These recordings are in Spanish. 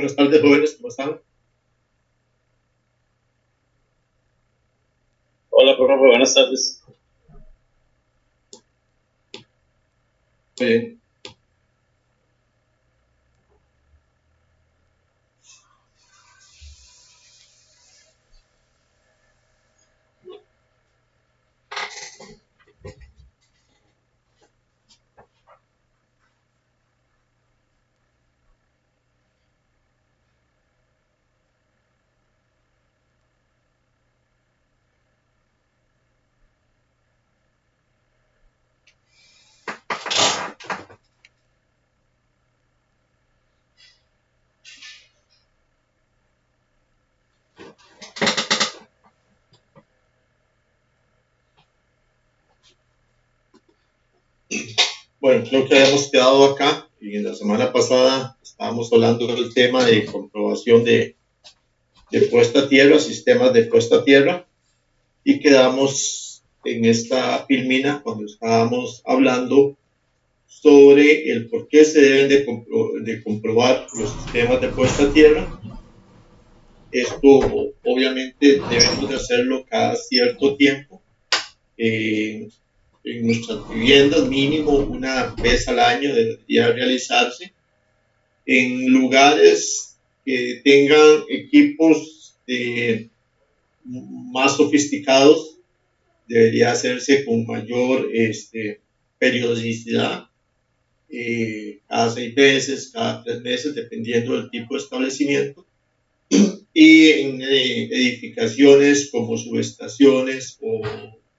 Buenas tardes, jóvenes, ¿cómo están? Hola, profe, buenas tardes. Muy bien. Bueno, creo que habíamos quedado acá y en la semana pasada estábamos hablando del tema de comprobación de puesta a tierra, sistemas de puesta a tierra, y quedamos en esta filmina cuando estábamos hablando sobre el por qué se deben de comprobar los sistemas de puesta a tierra. Esto obviamente debemos de hacerlo cada cierto tiempo. En nuestras viviendas, mínimo una vez al año debería realizarse. En lugares que tengan equipos más sofisticados, debería hacerse con mayor periodicidad, cada 6 meses, cada 3 meses, dependiendo del tipo de establecimiento. Y en edificaciones como subestaciones o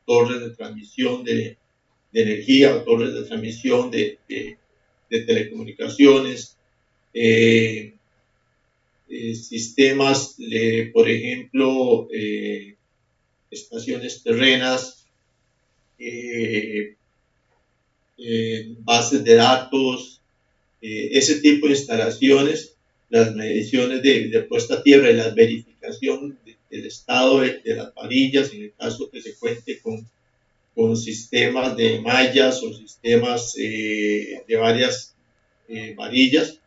torres de transmisión de energía o torres de transmisión de telecomunicaciones, eh, sistemas, por ejemplo, estaciones terrenas, eh, bases de datos, ese tipo de instalaciones, las mediciones de puesta a tierra y la verificación del estado de las varillas, en el caso que se cuente con sistemas de mallas o sistemas de varias varillas.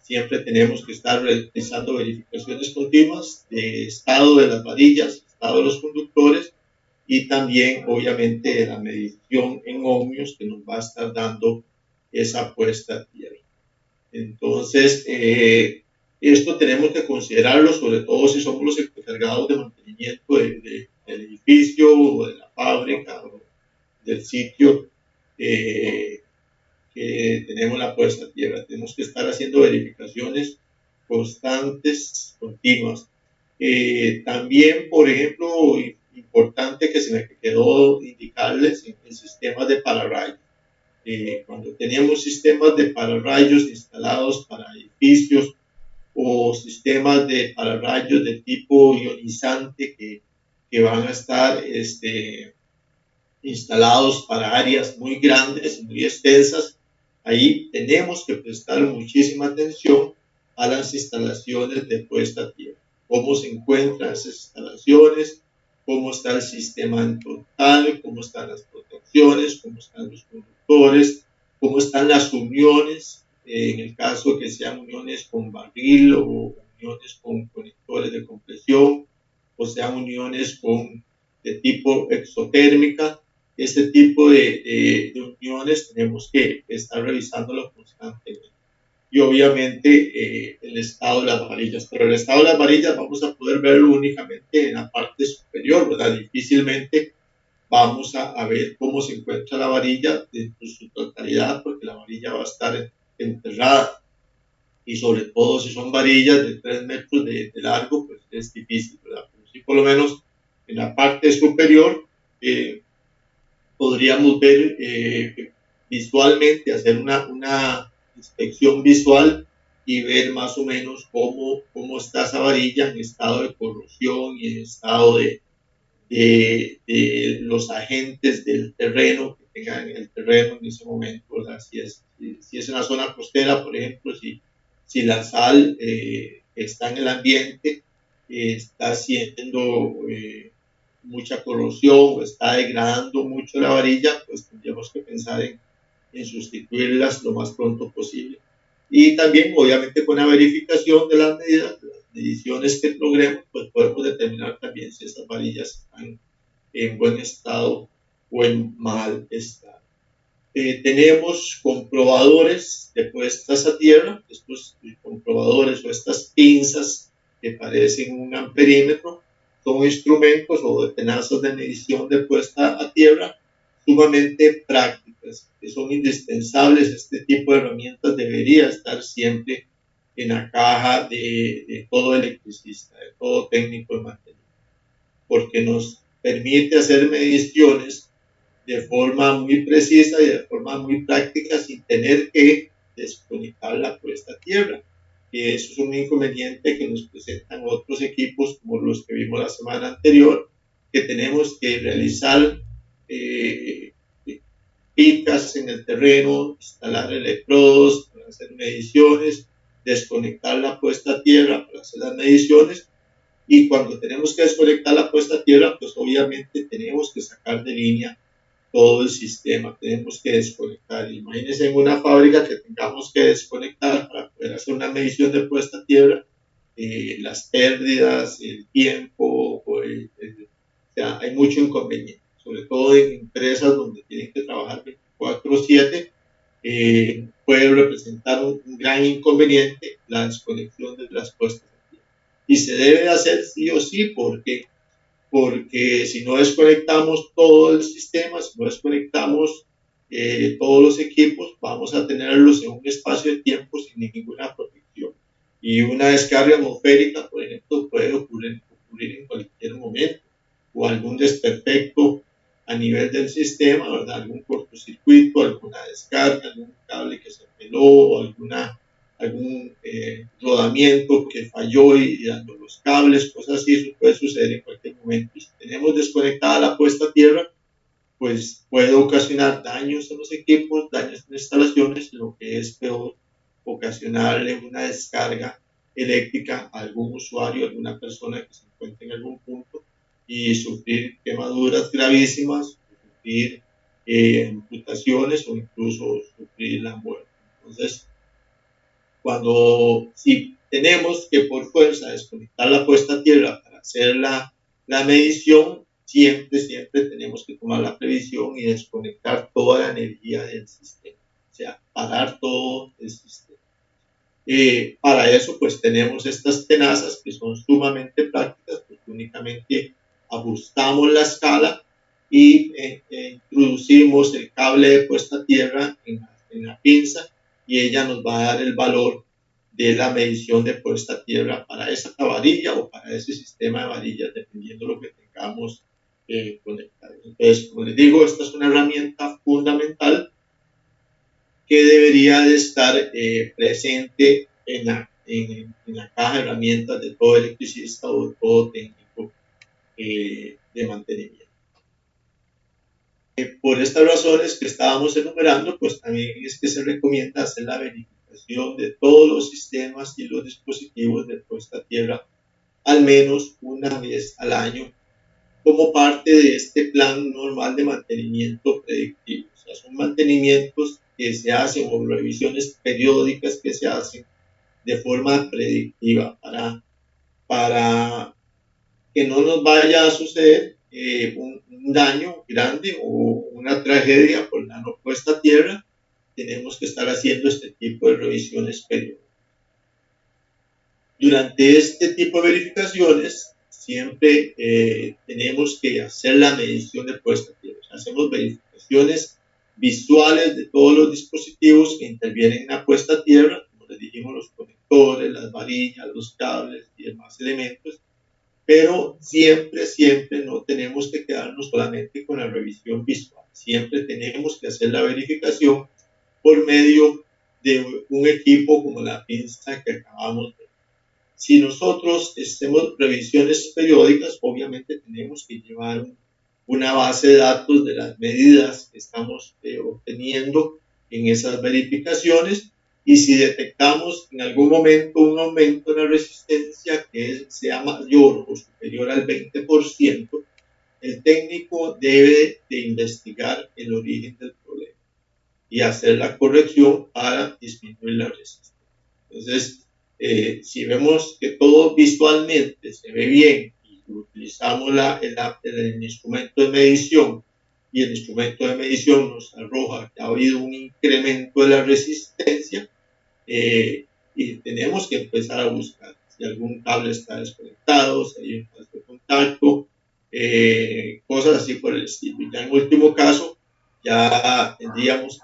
Siempre tenemos que estar realizando verificaciones continuas de estado de las varillas, estado de los conductores y también, obviamente, de la medición en ohmios que nos va a estar dando esa puesta a tierra. Entonces, esto tenemos que considerarlo, sobre todo si somos los encargados de mantenimiento del edificio o de la fábrica o del sitio que tenemos la puesta a tierra. Tenemos que estar haciendo verificaciones constantes, continuas. También, por ejemplo, importante que se me quedó indicarles en sistemas de pararrayos. Cuando tenemos sistemas de pararrayos instalados para edificios o sistemas de pararrayos de tipo ionizante que van a estar instalados para áreas muy grandes, muy extensas, ahí tenemos que prestar muchísima atención a las instalaciones de puesta a tierra. Cómo se encuentran esas instalaciones, cómo está el sistema en total, cómo están las protecciones, cómo están los conductores, cómo están las uniones, en el caso que sean uniones con barril o uniones con conectores de compresión, o sean uniones de tipo exotérmica. Este tipo de uniones tenemos que estar revisándolo constantemente. Y obviamente el estado de las varillas. Pero el estado de las varillas vamos a poder verlo únicamente en la parte superior, ¿verdad? Difícilmente vamos a ver cómo se encuentra la varilla en su totalidad, porque la varilla va a estar enterrada. Y sobre todo si son varillas de 3 metros de largo, pues es difícil, ¿verdad? Pero sí, por lo menos en la parte superior, podríamos ver visualmente, hacer una inspección visual y ver más o menos cómo está esa varilla en estado de corrosión y en estado de los agentes del terreno que tengan en el terreno en ese momento, ¿verdad? Si es una zona costera, por ejemplo, si la sal está en el ambiente, está haciendo mucha corrosión o está degradando mucho la varilla, pues tendríamos que pensar en sustituirlas lo más pronto posible. Y también, obviamente, con la verificación de las mediciones que logremos, pues podemos determinar también si estas varillas están en buen estado o en mal estado. Tenemos comprobadores de puestas a tierra, estos comprobadores o estas pinzas que parecen un amperímetro, son instrumentos o tenazas de medición de puesta a tierra sumamente prácticas, que son indispensables. Este tipo de herramientas debería estar siempre en la caja de todo electricista, de todo técnico de mantenimiento, porque nos permite hacer mediciones de forma muy precisa y de forma muy práctica sin tener que desconectar la puesta a tierra. Y eso es un inconveniente que nos presentan otros equipos como los que vimos la semana anterior, que tenemos que realizar picas en el terreno, instalar electrodos para hacer mediciones, desconectar la puesta a tierra para hacer las mediciones. Y cuando tenemos que desconectar la puesta a tierra, pues obviamente tenemos que sacar de línea todo el sistema, tenemos que desconectar. Imagínense en una fábrica que tengamos que desconectar para poder hacer una medición de puesta a tierra, las pérdidas, el tiempo, o sea, hay mucho inconveniente, sobre todo en empresas donde tienen que trabajar 24/7, puede representar un gran inconveniente la desconexión de las puestas a tierra. Y se debe hacer sí o sí, porque si no desconectamos todo el sistema, si no desconectamos todos los equipos, vamos a tenerlos en un espacio de tiempo sin ninguna protección. Y una descarga atmosférica, por ejemplo, puede ocurrir en cualquier momento, o algún desperfecto a nivel del sistema, ¿verdad? Algún cortocircuito, alguna descarga, algún cable que se peló, algún rodamiento que falló y dando los cables, cosas así. Eso puede suceder en cualquier momento. Y si tenemos desconectada la puesta a tierra, pues puede ocasionar daños en los equipos, daños en instalaciones, lo que es peor, ocasionarle una descarga eléctrica a algún usuario, a alguna persona que se encuentre en algún punto, y sufrir quemaduras gravísimas, sufrir amputaciones o incluso sufrir la muerte. Entonces, si tenemos que por fuerza desconectar la puesta a tierra para hacer la medición, siempre tenemos que tomar la previsión y desconectar toda la energía del sistema, o sea, parar todo el sistema. Para eso, pues tenemos estas tenazas que son sumamente prácticas, porque únicamente ajustamos la escala y introducimos el cable de puesta a tierra en la pinza, y ella nos va a dar el valor de la medición de puesta a tierra para esa varilla o para ese sistema de varillas, dependiendo de lo que tengamos conectado. Entonces, como les digo, esta es una herramienta fundamental que debería de estar presente en la caja de herramientas de todo electricista o de todo técnico de mantenimiento. Por estas razones que estábamos enumerando, pues también es que se recomienda hacer la verificación de todos los sistemas y los dispositivos de puesta a tierra al menos una vez al año, como parte de este plan normal de mantenimiento predictivo. O sea, son mantenimientos que se hacen o revisiones periódicas que se hacen de forma predictiva para que no nos vaya a suceder un daño grande o una tragedia por la no puesta a tierra. Tenemos que estar haciendo este tipo de revisiones periódicas. Durante este tipo de verificaciones, siempre tenemos que hacer la medición de puesta a tierra. O sea, hacemos verificaciones visuales de todos los dispositivos que intervienen en la puesta a tierra, como les dijimos, los conectores, las varillas, los cables y demás elementos, pero siempre no tenemos que quedarnos solamente con la revisión visual. Siempre tenemos que hacer la verificación por medio de un equipo como la pinza que acabamos de ver. Si nosotros hacemos revisiones periódicas, obviamente tenemos que llevar una base de datos de las medidas que estamos obteniendo en esas verificaciones, y si detectamos en algún momento un aumento en la resistencia que sea mayor o superior al 20%, el técnico debe de investigar el origen del problema y hacer la corrección para disminuir la resistencia. Entonces, si vemos que todo visualmente se ve bien y utilizamos el instrumento de medición y el instrumento de medición nos arroja que ha habido un incremento de la resistencia, y tenemos que empezar a buscar si algún cable está desconectado, si hay un falso de contacto, cosas así por el estilo. Y ya en último caso, ya tendríamos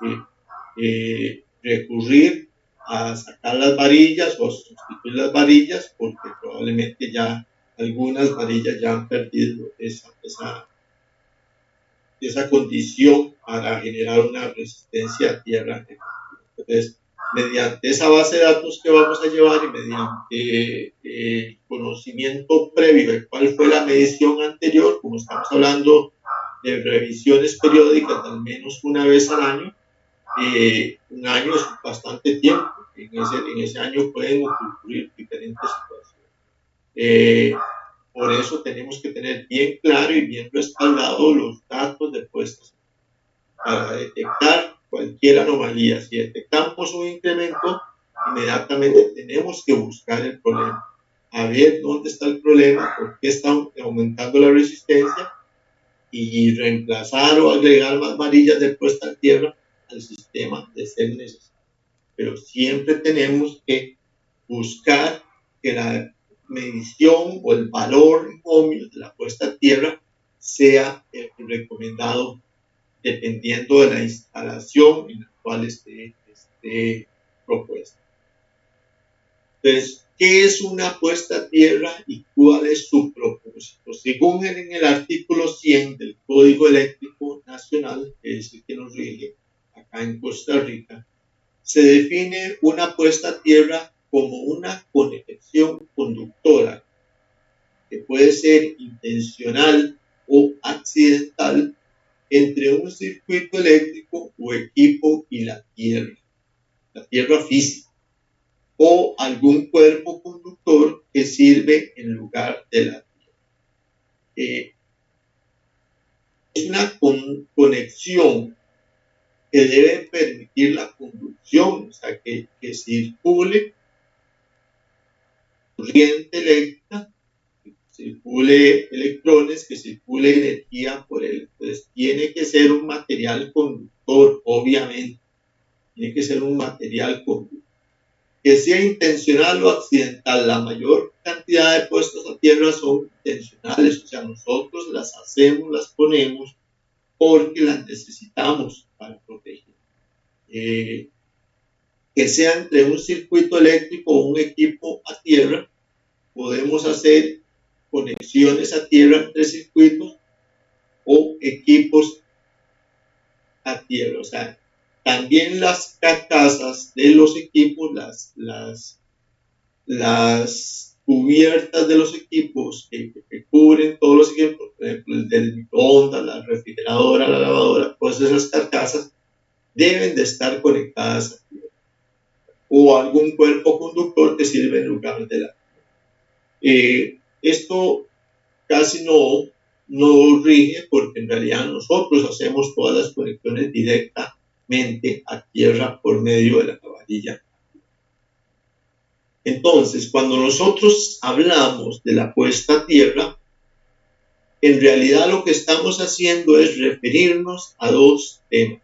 que recurrir a sacar las varillas o a sustituir las varillas, porque probablemente ya algunas varillas ya han perdido esa condición para generar una resistencia a tierra. Entonces, mediante esa base de datos que vamos a llevar y mediante el conocimiento previo de cuál fue la medición anterior, como estamos hablando de revisiones periódicas de al menos una vez al año, un año es bastante tiempo, en ese año pueden ocurrir diferentes situaciones. Por eso tenemos que tener bien claro y bien respaldado los datos de puestas para detectar cualquier anomalía. Si detectamos un incremento, inmediatamente tenemos que buscar el problema, a ver dónde está el problema, por qué está aumentando la resistencia y reemplazar o agregar más varillas de puesta a tierra al sistema de ser necesario. Pero siempre tenemos que buscar que la medición o el valor ohmio de la puesta a tierra sea el recomendado dependiendo de la instalación en la cual esté propuesta. Entonces, ¿qué es una puesta a tierra y cuál es su propósito? Según en el artículo 100 del Código Eléctrico Nacional, que es el que nos rige acá en Costa Rica, se define una puesta a tierra como una conexión conductora que puede ser intencional o accidental entre un circuito eléctrico o equipo y la tierra física, o algún cuerpo conductor que sirve en lugar de la tierra. Es una conexión que debe permitir la conducción, o sea, que circule corriente eléctrica, que circule electrones, que circule energía por él. Entonces, tiene que ser un material conductor, obviamente. Tiene que ser un material conductor. Que sea intencional o accidental, la mayor cantidad de puestos a tierra son intencionales, o sea, nosotros las hacemos, las ponemos porque las necesitamos para proteger. Que sea entre un circuito eléctrico o un equipo a tierra, podemos hacer conexiones a tierra entre circuitos o equipos a tierra, o sea, también las carcasas de los equipos, las cubiertas de los equipos que cubren todos los equipos, por ejemplo, el del microondas, la refrigeradora, la lavadora, todas esas carcasas deben de estar conectadas a tierra o algún cuerpo conductor que sirve en lugar de la esto casi no rige porque en realidad nosotros hacemos todas las conexiones directamente a tierra por medio de la varilla. Entonces, cuando nosotros hablamos de la puesta a tierra, en realidad lo que estamos haciendo es referirnos a dos temas: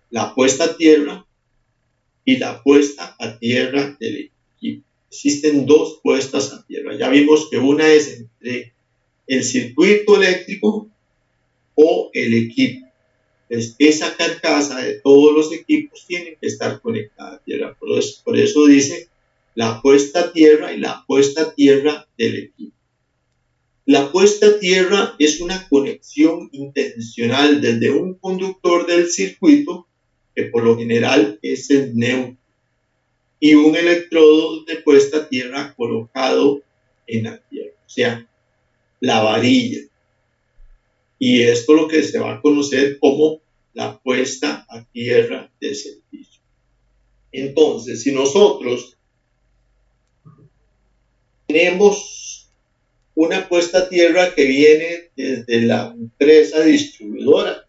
la puesta a tierra y la puesta a tierra del equipo. Existen dos puestas a tierra. Ya vimos que una es entre el circuito eléctrico o el equipo. Entonces, esa carcasa de todos los equipos tiene que estar conectada a tierra. Por eso dice la puesta a tierra y la puesta a tierra del equipo. La puesta a tierra es una conexión intencional desde un conductor del circuito, que por lo general es el neutro, y un electrodo de puesta a tierra colocado en la tierra, o sea, la varilla. Y esto es lo que se va a conocer como la puesta a tierra de servicio. Entonces, si nosotros tenemos una puesta a tierra que viene desde la empresa distribuidora,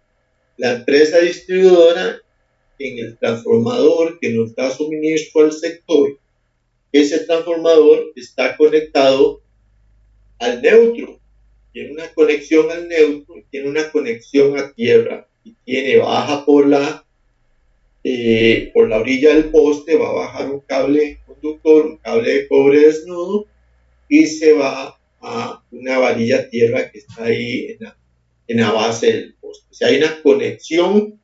la empresa distribuidora en el transformador que nos da suministro al sector, ese transformador está conectado al neutro, tiene una conexión al neutro, tiene una conexión a tierra, y baja por la orilla del poste, va a bajar un cable conductor, un cable de cobre desnudo, y se va a una varilla tierra que está ahí en la base del poste. O sea, hay una conexión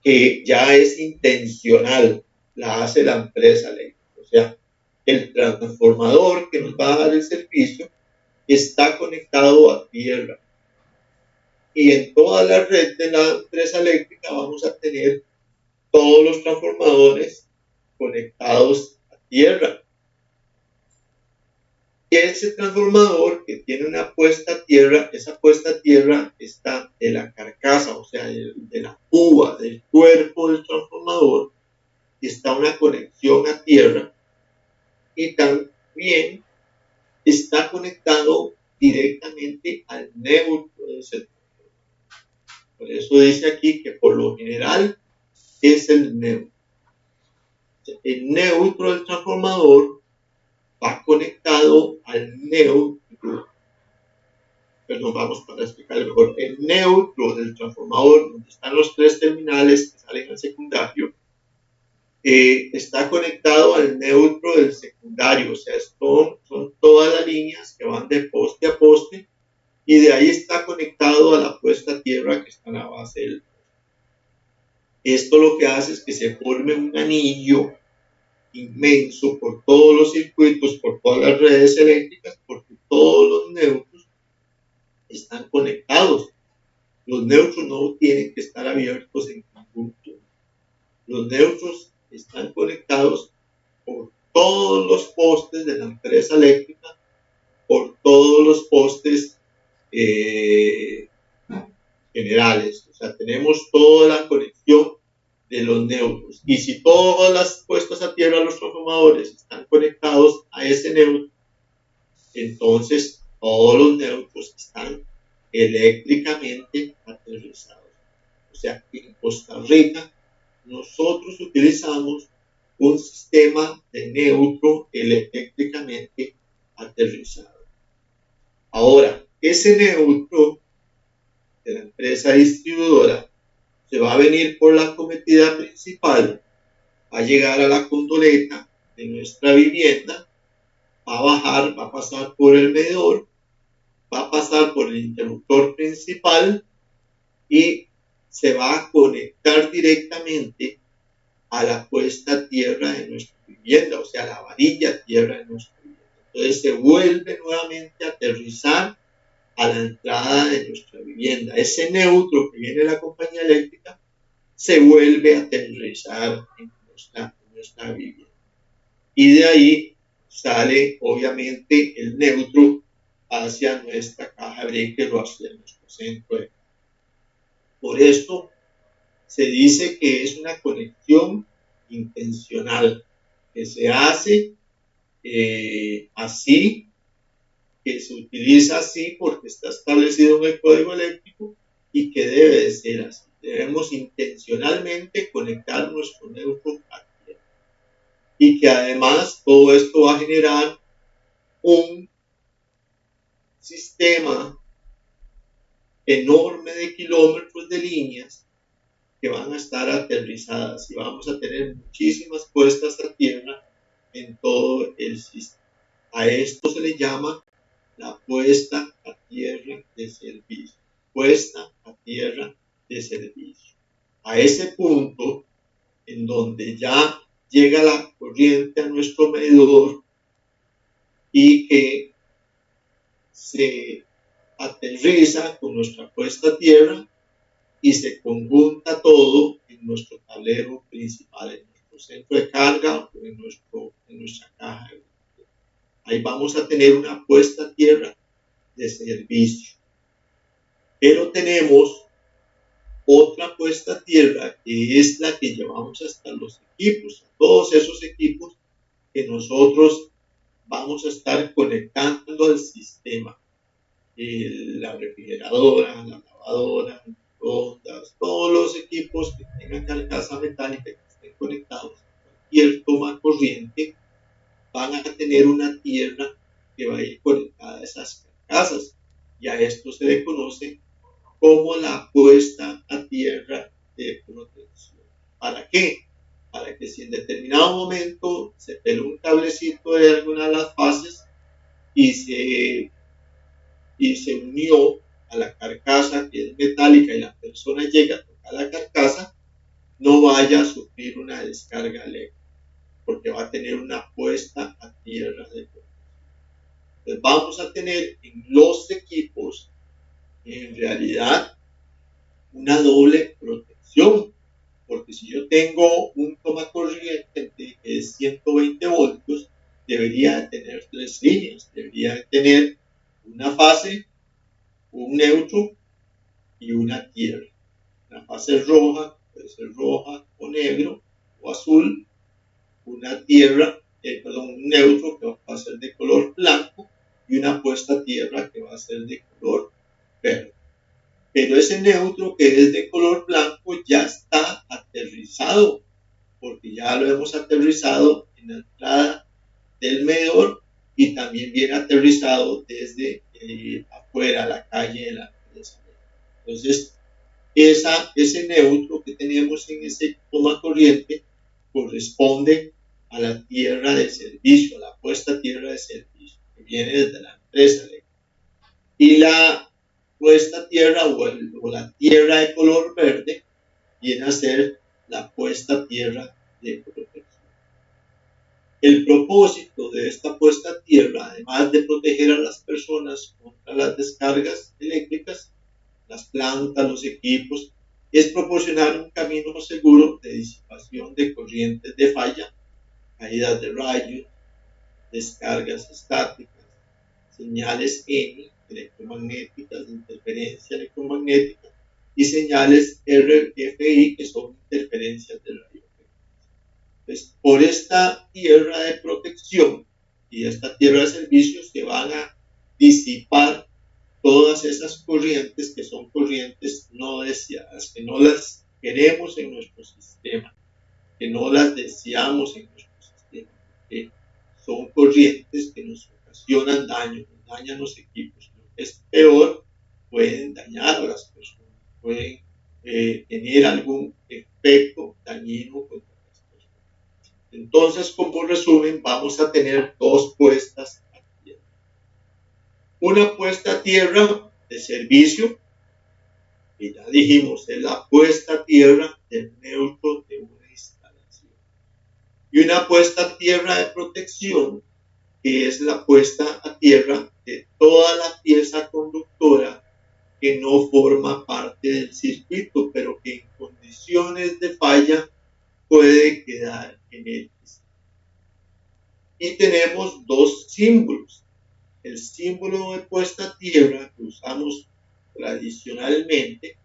que ya es intencional, la hace la empresa eléctrica. O sea, el transformador que nos va a dar el servicio está conectado a tierra. Y en toda la red de la empresa eléctrica vamos a tener todos los transformadores conectados a tierra. Y ese transformador que tiene una puesta a tierra, esa puesta a tierra está de la carcasa, o sea, de la cuba, del cuerpo del transformador, está una conexión a tierra, y también está conectado directamente al neutro de ese transformador. Por eso dice aquí que por lo general es el neutro. El neutro del transformador va conectado al neutro. Perdón, vamos para explicar mejor. El neutro del transformador, donde están los tres terminales que salen al secundario, está conectado al neutro del secundario. O sea, son todas las líneas que van de poste a poste, y de ahí está conectado a la puesta a tierra que está en la base del poste. Esto lo que hace es que se forme un anillo inmenso por todos los circuitos, por todas las redes eléctricas, porque todos los neutros están conectados. Los neutros no tienen que estar abiertos en conjunto. Los neutros están conectados por todos los postes de la empresa eléctrica, por todos los postes generales. O sea, tenemos toda la conexión de los neutros. Y si todas las puestas a tierra, los transformadores, están conectados a ese neutro, entonces todos los neutros están eléctricamente aterrizados. O sea, en Costa Rica nosotros utilizamos un sistema de neutro eléctricamente aterrizado. Ahora, ese neutro de la empresa distribuidora se va a venir por la cometida principal, va a llegar a la condoleta de nuestra vivienda, va a bajar, va a pasar por el medidor, va a pasar por el interruptor principal y se va a conectar directamente a la puesta a tierra de nuestra vivienda, o sea, a la varilla tierra de nuestra vivienda. Entonces se vuelve nuevamente a aterrizar a la entrada de nuestra vivienda. Ese neutro que viene de la compañía eléctrica se vuelve a aterrizar en nuestra vivienda. Y de ahí sale, obviamente, el neutro hacia nuestra caja de breaker o hacia nuestro centro de carga. Por esto se dice que es una conexión intencional, que se hace así, que se utiliza así porque está establecido en el código eléctrico y que debe de ser así. Debemos intencionalmente conectar nuestro neutro a tierra. Y que además todo esto va a generar un sistema enorme de kilómetros de líneas que van a estar aterrizadas, y vamos a tener muchísimas puestas a tierra en todo el sistema. A esto se le llama la puesta a tierra de servicio. Puesta a tierra de servicio. A ese punto en donde ya llega la corriente a nuestro medidor y que se aterriza con nuestra puesta a tierra y se conjunta todo en nuestro tablero principal, en nuestro centro de carga o en nuestra caja. Ahí vamos a tener una puesta a tierra de servicio. Pero tenemos otra puesta a tierra que es la que llevamos hasta los equipos, a todos esos equipos que nosotros vamos a estar conectando al sistema. La refrigeradora, la lavadora, microondas, todos los equipos que tengan carcasa metálica que estén conectados a cualquier toma corriente van a tener una tierra que va a ir conectada a esas carcasas, y a esto se le conoce como la puesta a tierra de protección. ¿Para qué? Para que si en determinado momento se peló un cablecito de alguna de las fases y se unió a la carcasa que es metálica y la persona llega a tocar la carcasa, no vaya a sufrir una descarga eléctrica, porque va a tener una puesta a tierra de protección. Entonces vamos a tener en los equipos en realidad una doble protección, porque si yo tengo un toma corriente que es 120 voltios, debería tener 3 líneas, debería tener una fase, un neutro y una tierra. La fase roja puede ser roja o negro o azul, una tierra, un neutro que va a ser de color blanco y una puesta a tierra que va a ser de color verde. Pero ese neutro que es de color blanco ya está aterrizado, porque ya lo hemos aterrizado en la entrada del medidor y también viene aterrizado desde afuera, la calle de la empresa. Entonces, ese neutro que tenemos en ese toma corriente corresponde a la tierra de servicio, a la puesta a tierra de servicio, que viene desde la empresa. Y la puesta a tierra o la tierra de color verde viene a ser la puesta a tierra de protección. El propósito de esta puesta a tierra, además de proteger a las personas contra las descargas eléctricas, las plantas, los equipos, es proporcionar un camino seguro de disipación de corrientes de falla, caídas de rayos, descargas estáticas, señales EMI, electromagnéticas, de interferencia electromagnética, y señales RFI, que son interferencias de radiofrecuencia. Entonces, por esta tierra de protección y esta tierra de servicio se van a disipar todas esas corrientes que son corrientes no deseadas, que no las queremos en nuestro sistema, que no las deseamos en nuestro sistema, que son corrientes que nos ocasionan daño, nos dañan los equipos. Lo que es peor, pueden dañar a las personas, pueden tener algún efecto dañino contra las personas. Entonces, como resumen, vamos a tener dos puestas a tierra. Una puesta a tierra de servicio, que ya dijimos, es la puesta a tierra del neutro de una instalación. Y una puesta a tierra de protección, que es la puesta a tierra de toda la pieza conductora que no forma parte del circuito, pero que en condiciones de falla puede quedar en el sistema. Y tenemos dos símbolos. El símbolo de puesta a tierra que usamos tradicionalmente,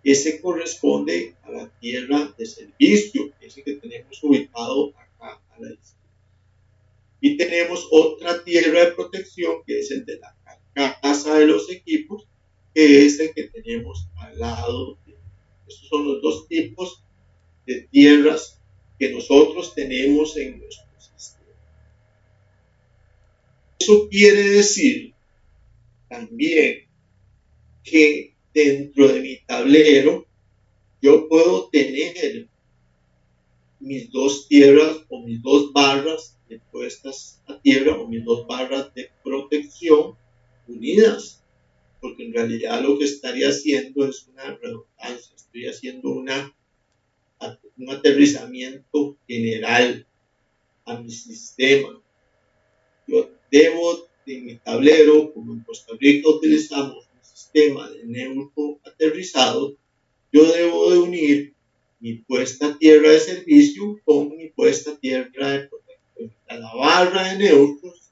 ese corresponde a la tierra de servicio, ese que tenemos ubicado acá a la izquierda. Y tenemos otra tierra de protección, que es el de la carcasa de los equipos, que es el que tenemos al lado. Estos son los dos tipos de tierras que nosotros tenemos en nuestro sistema. Eso quiere decir también que dentro de mi tablero yo puedo tener mis dos tierras o mis dos barras de puestas a tierra o mis dos barras de protección unidas, porque en realidad lo que estaría haciendo es una redundancia, estoy haciendo un aterrizamiento general a mi sistema. Yo debo, en mi tablero, como en Costa Rica utilizamos un sistema de neutro aterrizado, yo debo de unir mi puesta a tierra de servicio con mi puesta a tierra de protección. La barra de neutros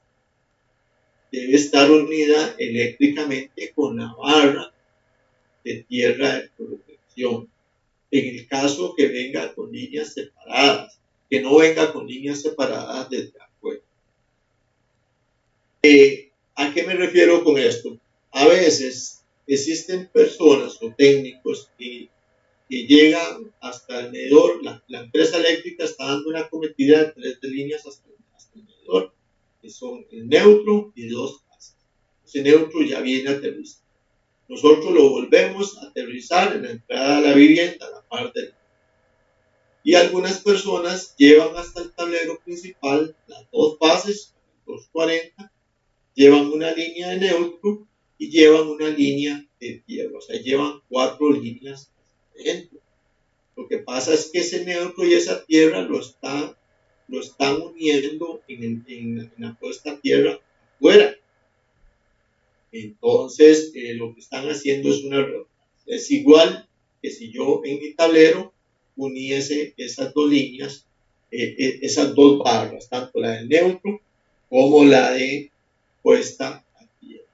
debe estar unida eléctricamente con la barra de tierra de protección. En el caso que venga con líneas separadas, que no venga con líneas separadas desde afuera. ¿A qué me refiero con esto? A veces existen personas o técnicos que llegan hasta el medidor. La empresa eléctrica está dando una cometida de 3 líneas hasta el medidor, que son el neutro y 2 fases. Ese neutro ya viene aterrizado. Nosotros lo volvemos a aterrizar en la entrada de la vivienda, a la parte. Y algunas personas llevan hasta el tablero principal las 2 fases, 240, llevan una línea de neutro y llevan una línea de tierra. O sea, llevan 4 líneas dentro. Lo que pasa es que ese neutro y esa tierra lo están uniendo en la puesta a tierra afuera. Entonces, lo que están haciendo es es igual que si yo en mi tablero uniese esas 2 líneas, esas 2 barras, tanto la del neutro como la de puesta a tierra.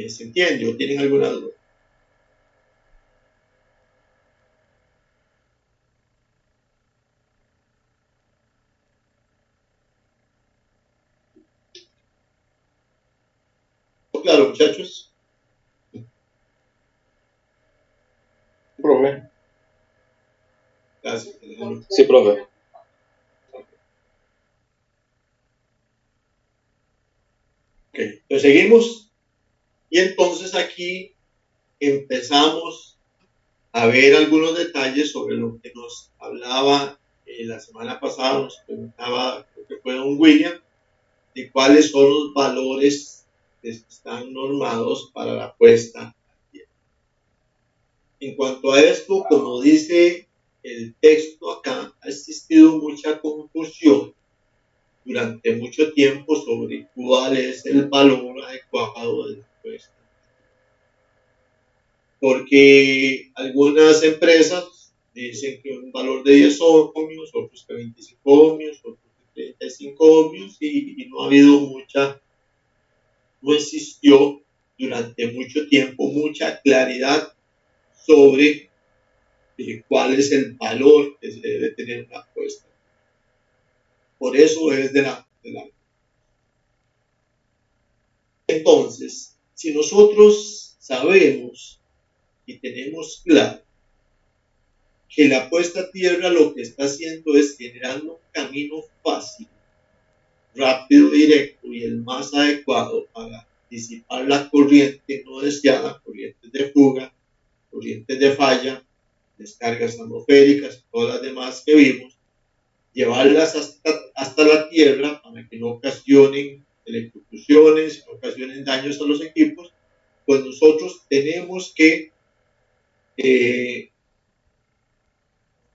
¿Se entiende o tienen alguna duda? Claro, muchachos. Profe. Gracias. Sí, profe. Ok, pues seguimos. Y entonces aquí empezamos a ver algunos detalles sobre lo que nos hablaba la semana pasada, nos preguntaba, creo que fue don William, de cuáles son los valores que están normados para la puesta a tierra. En cuanto a esto, como dice el texto acá, ha existido mucha confusión durante mucho tiempo sobre cuál es el valor adecuado de la puesta. Porque algunas empresas dicen que un valor de 10 ohmios, otros que 25 ohmios, otros que 35 ohmios, y no ha habido no existió durante mucho tiempo mucha claridad sobre cuál es el valor que se debe tener una puesta. Por eso es de la. Entonces, si nosotros sabemos y tenemos claro que la puesta a tierra lo que está haciendo es generando un camino fácil, rápido, directo y el más adecuado para disipar la corriente no deseada, corrientes de fuga, corrientes de falla, descargas atmosféricas, todas las demás que vimos, llevarlas hasta la tierra para que no ocasionen electrocuciones, no ocasionen daños a los equipos, pues nosotros tenemos que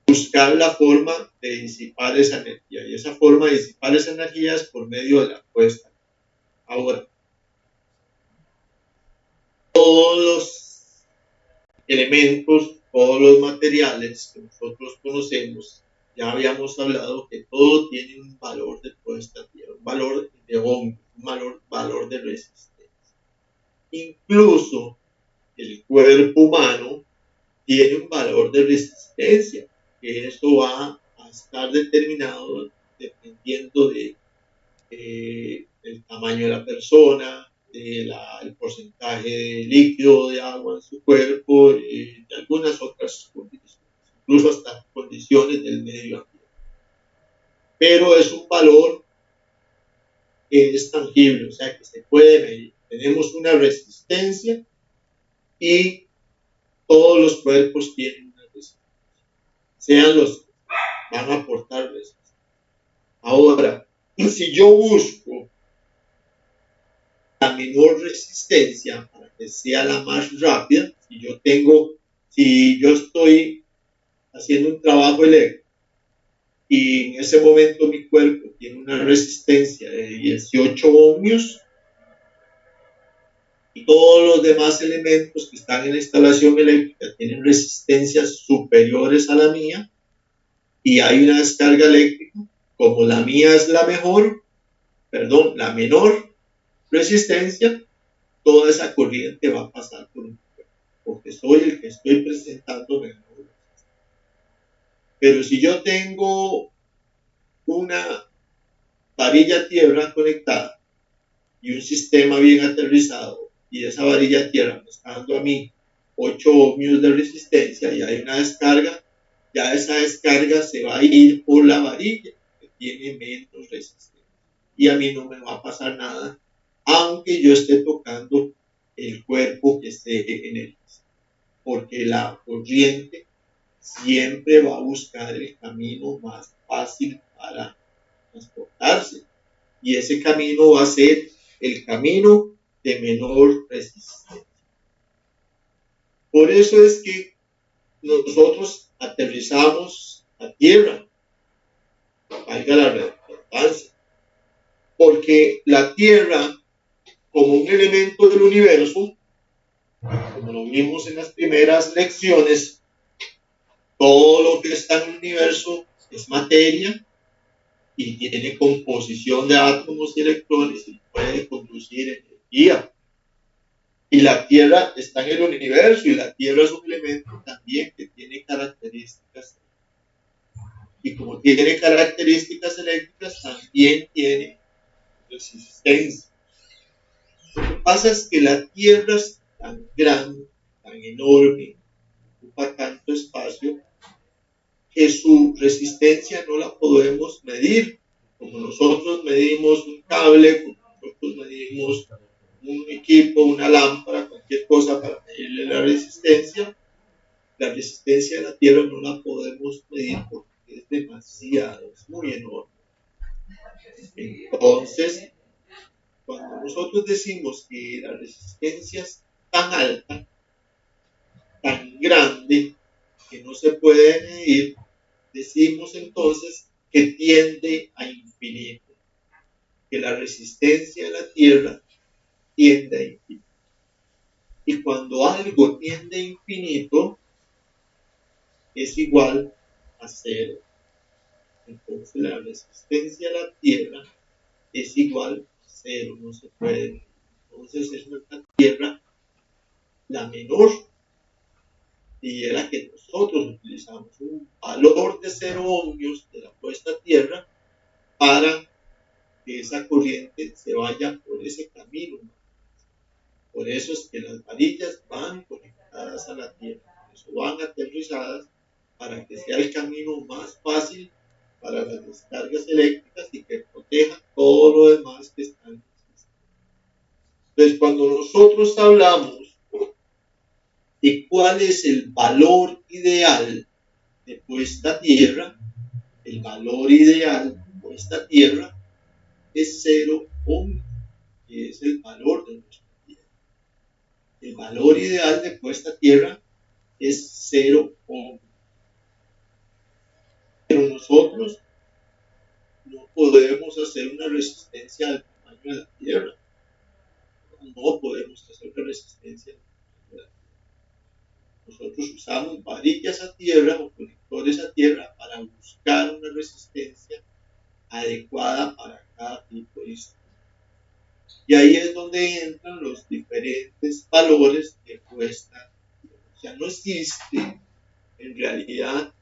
buscar la forma de disipar esa energía, y esa forma de disipar esa energía es por medio de la puesta. Ahora, todos los elementos, todos los materiales que nosotros conocemos, ya habíamos hablado que todo tiene un valor de puesta a tierra, un valor de ohmos, un valor de resistencia. Incluso el cuerpo humano tiene un valor de resistencia, que eso va a estar determinado dependiendo del tamaño de la persona, el porcentaje de líquido de agua en su cuerpo, de algunas otras condiciones, incluso hasta condiciones del medio ambiente. Pero es un valor que es tangible, o sea, que se puede medir. Tenemos una resistencia y todos los cuerpos tienen una resistencia, sean los que van a aportar resistencia. Ahora, si yo busco la menor resistencia para que sea la más rápida, si yo estoy haciendo un trabajo eléctrico y en ese momento mi cuerpo tiene una resistencia de 18 ohmios y todos los demás elementos que están en la instalación eléctrica tienen resistencias superiores a la mía y hay una descarga eléctrica, como la mía es la menor resistencia, toda esa corriente va a pasar por un cuerpo, porque soy el que estoy presentando menor resistencia. Pero si yo tengo una varilla tierra conectada y un sistema bien aterrizado y esa varilla de tierra me está dando a mí 8 ohmios de resistencia y hay una descarga, ya esa descarga se va a ir por la varilla que tiene menos resistencia y a mí no me va a pasar nada aunque yo esté tocando el cuerpo que esté en él, porque la corriente siempre va a buscar el camino más fácil para transportarse y ese camino va a ser el camino de menor resistencia. Por eso es que nosotros aterrizamos a tierra, valga la redundancia, porque la tierra, como un elemento del universo, como lo vimos en las primeras lecciones, todo lo que está en el universo es materia y tiene composición de átomos y electrones y puede conducir energía. Y la Tierra está en el universo y la Tierra es un elemento también que tiene características. Y como tiene características eléctricas, también tiene resistencia. Lo que pasa es que la Tierra es tan grande, tan enorme, ocupa tanto espacio, que su resistencia no la podemos medir. Como nosotros medimos un cable, como nosotros medimos un equipo, una lámpara, cualquier cosa para medirle la resistencia de la Tierra no la podemos medir porque es demasiado, es muy enorme. Entonces, cuando nosotros decimos que la resistencia es tan alta, tan grande, que no se puede medir, decimos entonces que tiende a infinito, que la resistencia de la Tierra tiende a infinito. Y cuando algo tiende a infinito, es igual a cero. Entonces la resistencia a la Tierra es igual a cero, no se puede. Entonces es nuestra Tierra la menor y es la que nosotros utilizamos, un valor de 0 ohmios de la puesta a tierra para que esa corriente se vaya por ese camino. Por eso es que las varillas van conectadas a la Tierra, por eso van aterrizadas para que sea el camino más fácil para las descargas eléctricas y que proteja todo lo demás que está en el sistema. Entonces, cuando nosotros hablamos de cuál es el valor ideal de puesta a tierra, el valor ideal de puesta a tierra es 0 ohms, que es el valor de nuestra tierra. El valor ideal de puesta a tierra es 0 ohms. Pero nosotros no podemos hacer una resistencia al tamaño de la tierra. No podemos hacer una resistencia al tamaño de la tierra. Nosotros usamos varillas a tierra o conectores a tierra para buscar una resistencia adecuada para cada tipo de instrumento. Y ahí es donde entran los diferentes valores de puesta. O sea, no existe en realidad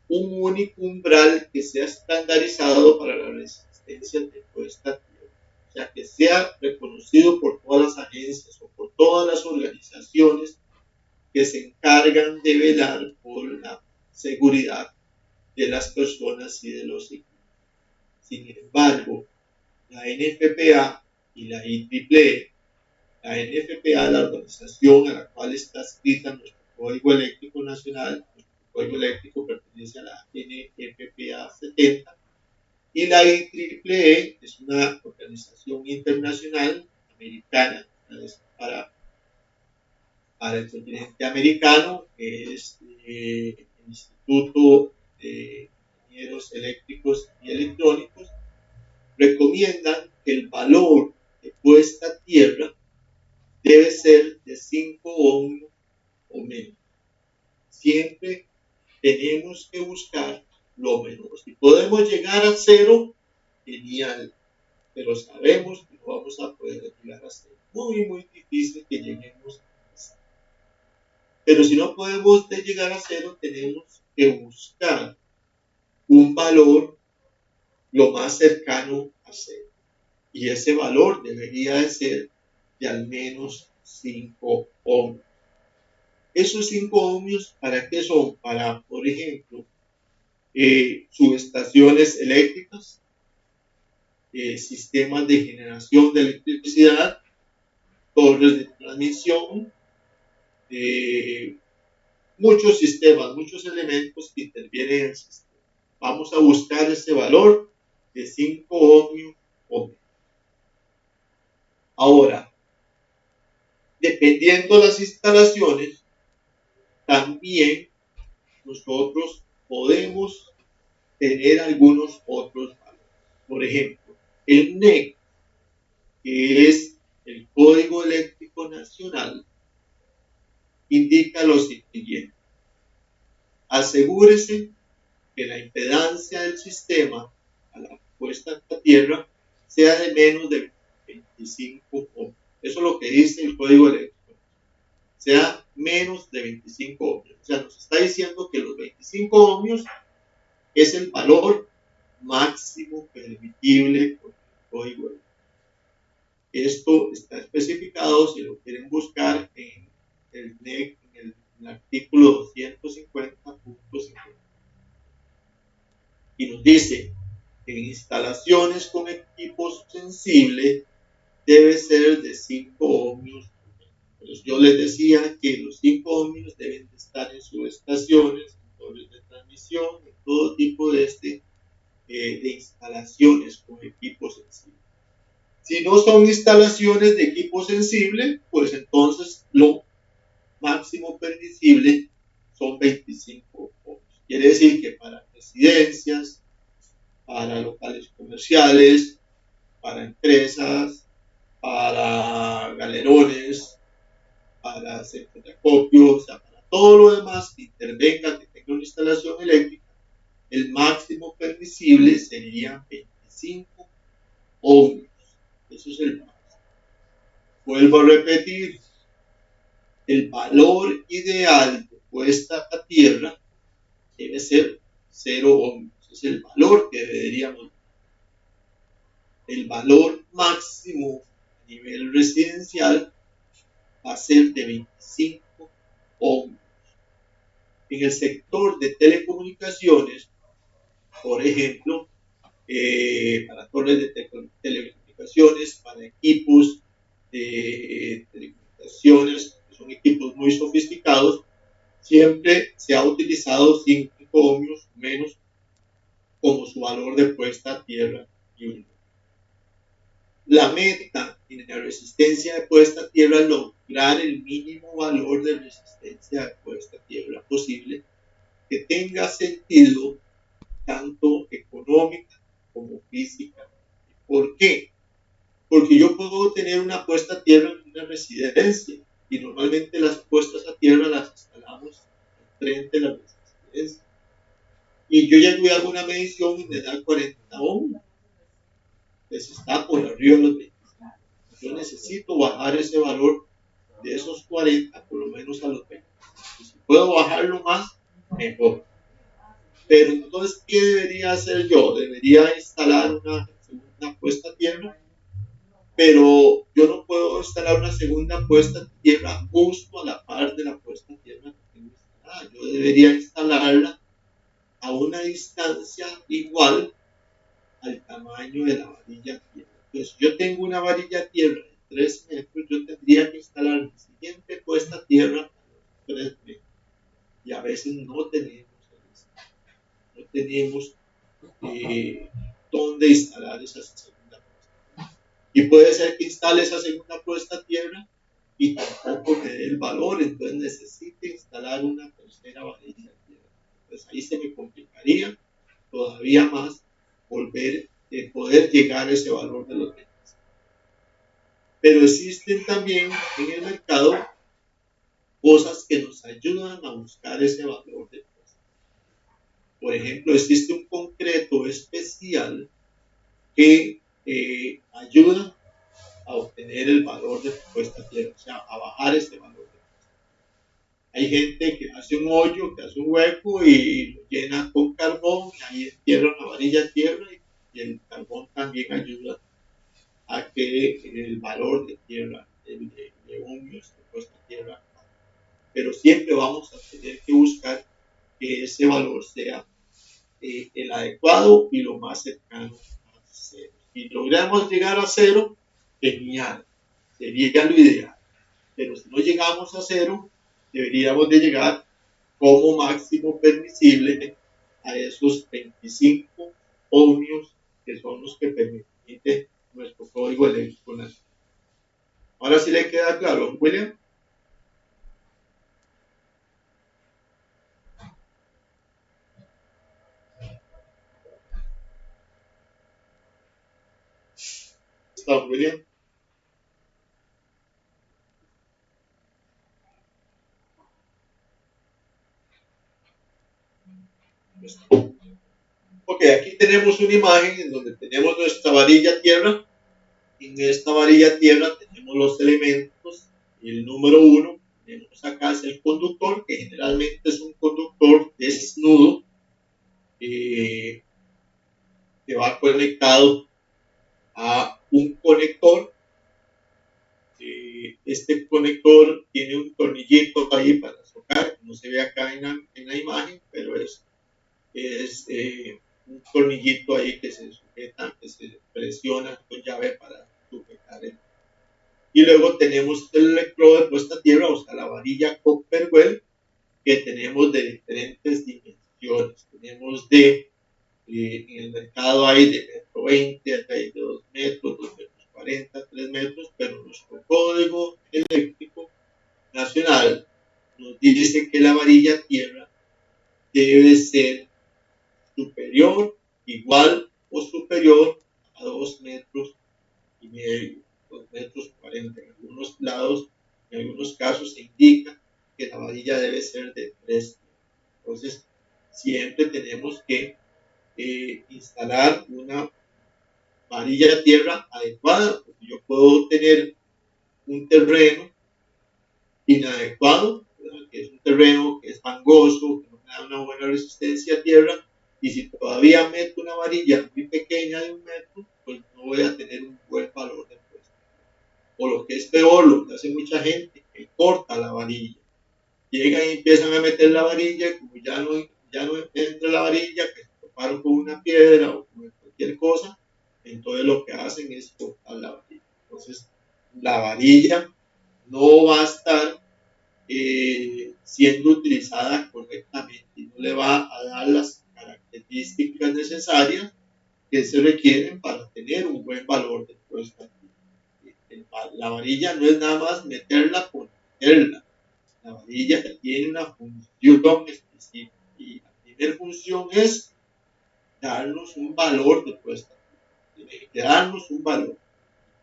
un único umbral que sea estandarizado para la resistencia de puesta a tierra. O sea, que sea reconocido por todas las agencias o por todas las organizaciones que se encargan de velar por la seguridad de las personas y de los equipos. Sin embargo, la NFPA y la IEEE, la NFPA, la organización a la cual está escrita nuestro Código Eléctrico Nacional, nuestro Código Eléctrico pertenece a la NFPA 70, y la IEEE es una organización internacional americana para el continente americano, que es el Instituto de Ingenieros Eléctricos y Electrónicos, recomiendan que el valor de puesta a tierra debe ser de 5 ohms o menos. Siempre tenemos que buscar lo menor. Si podemos llegar a 0, genial, pero sabemos que no vamos a poder llegar a 0. Muy, muy difícil que lleguemos a 0. Pero si no podemos llegar a 0, tenemos que buscar un valor lo más cercano a 0. Y ese valor debería de ser de al menos 5 ohmios. Esos 5 ohmios, ¿para qué son? Para, por ejemplo, subestaciones eléctricas, sistemas de generación de electricidad, torres de transmisión, muchos sistemas, muchos elementos que intervienen en el sistema. Vamos a buscar ese valor de 5 ohmios. Ahora, dependiendo de las instalaciones, también nosotros podemos tener algunos otros valores. Por ejemplo, el NEC, que es el Código Eléctrico Nacional, indica lo siguiente: asegúrese que la impedancia del sistema a la puesta a tierra sea de menos de 25 ohmios. Eso es lo que dice el Código Eléctrico. Sea menos de 25 ohmios. O sea, nos está diciendo que los 25 ohmios es el valor máximo permitible por el Código Eléctrico. Esto está especificado, si lo quieren buscar, en el NEC, en el artículo 250.50. Y nos dice que en instalaciones con equipos sensibles debe ser de 5 ohmios. Pues yo les decía que los 5 ohmios deben de estar en subestaciones, en torres de transmisión, en todo tipo de instalaciones con equipos sensibles. Si no son instalaciones de equipo sensible, pues entonces lo máximo permisible son 25 ohmios. Quiere decir que para residencias, para locales comerciales, para empresas, para galerones, para centros de acopio, o sea, para todo lo demás que intervenga, que tenga una instalación eléctrica, el máximo permisible sería 25 ohmios. Eso es el máximo. Vuelvo a repetir, el valor ideal de puesta a tierra debe ser 0 ohmios. Es el valor que deberíamos. El valor máximo a nivel residencial va a ser de 25 ohmios. En el sector de telecomunicaciones, por ejemplo, para torres de telecomunicaciones, para equipos de telecomunicaciones, que son equipos muy sofisticados, siempre se ha utilizado 5 ohmios menos como su valor de puesta a tierra y la meta en la resistencia de puesta a tierra es lograr el mínimo valor de resistencia de puesta a tierra posible que tenga sentido tanto económica como física. ¿Por qué? Porque yo puedo tener una puesta a tierra en una residencia y normalmente las puestas a tierra las instalamos frente a la residencia. Y yo llego y hago una medición y me da 40 ohmios. Pues está por arriba de los 25. Yo necesito bajar ese valor de esos 40 por lo menos a los 20. Y si puedo bajarlo más, mejor. Pero entonces, ¿qué debería hacer yo? Debería instalar una segunda puesta a tierra, pero yo no puedo instalar una segunda puesta a tierra justo a la par de la puesta a tierra que tengo instalada. Yo debería instalarla a una distancia igual al tamaño de la varilla tierra. Entonces, yo tengo una varilla tierra de 3 metros, yo tendría que instalar mi siguiente puesta a tierra a los 3 metros. Y a veces no tenemos dónde instalar esa segunda puesta. Y puede ser que instale esa segunda puesta a tierra y tampoco me dé el valor, entonces necesite instalar una tercera varilla tierra. Entonces ahí se me complicaría todavía más poder llegar a ese valor de los 20. Pero existen también en el mercado cosas que nos ayudan a buscar ese valor de puesta. Por ejemplo, existe un concreto especial que ayuda a obtener el valor de puesta a tierra, o sea, a bajar ese valor de puesta. Hay gente que hace un hoyo, que hace un hueco y lo llena con carbón, y ahí entierra una varilla de tierra y el carbón también ayuda a que el valor de tierra eleve. ohmios de puesta a tierra, pero siempre vamos a tener que buscar que ese valor sea el adecuado y lo más cercano a cero. Si logramos llegar a cero, genial, sería lo ideal. Pero si no llegamos a cero, deberíamos de llegar como máximo permisible a esos 25 ohmios que son los que permite nuestro código eléctrico nacional. Ahora sí le queda claro, William. ¿Está, William? Ok, aquí tenemos una imagen en donde tenemos nuestra varilla tierra. En esta varilla tierra tenemos los elementos. El número 1, tenemos acá es el conductor, que generalmente es un conductor desnudo, que va conectado a un conector. Este conector tiene un tornillito ahí para socar, no se ve acá en la imagen, pero es un tornillito ahí que se sujeta, que se presiona con llave para sujetar el. Y luego tenemos el electrodo de puesta a tierra, o sea, la varilla Copperwell, que tenemos de diferentes dimensiones. Tenemos en el mercado hay de 1,20 m, hay de 2 metros, 2,40 m, 3 metros, pero nuestro código eléctrico nacional nos dice que la varilla tierra debe ser superior, igual o superior a 2,5 metros, 2,40 m. En algunos lados, en algunos casos se indica que la varilla debe ser de 3 metros. Entonces, siempre tenemos que instalar una varilla de tierra adecuada, porque yo puedo tener un terreno inadecuado, que es un terreno que es fangoso, que no me da una buena resistencia a tierra, y si todavía meto una varilla muy pequeña de 1 metro, pues no voy a tener un buen valor de puesta. O lo que es peor, lo que hace mucha gente, que corta la varilla. Llegan y empiezan a meter la varilla, como ya no entra la varilla, que se toparon con una piedra o con cualquier cosa, entonces lo que hacen es cortar la varilla. Entonces, la varilla no va a estar siendo utilizada correctamente y no le va a dar las características necesarias que se requieren para tener un buen valor de puesta. La varilla no es nada más meterla por meterla. La varilla tiene una función específica y la primera función es darnos un valor de puesta. Tiene que darnos un valor.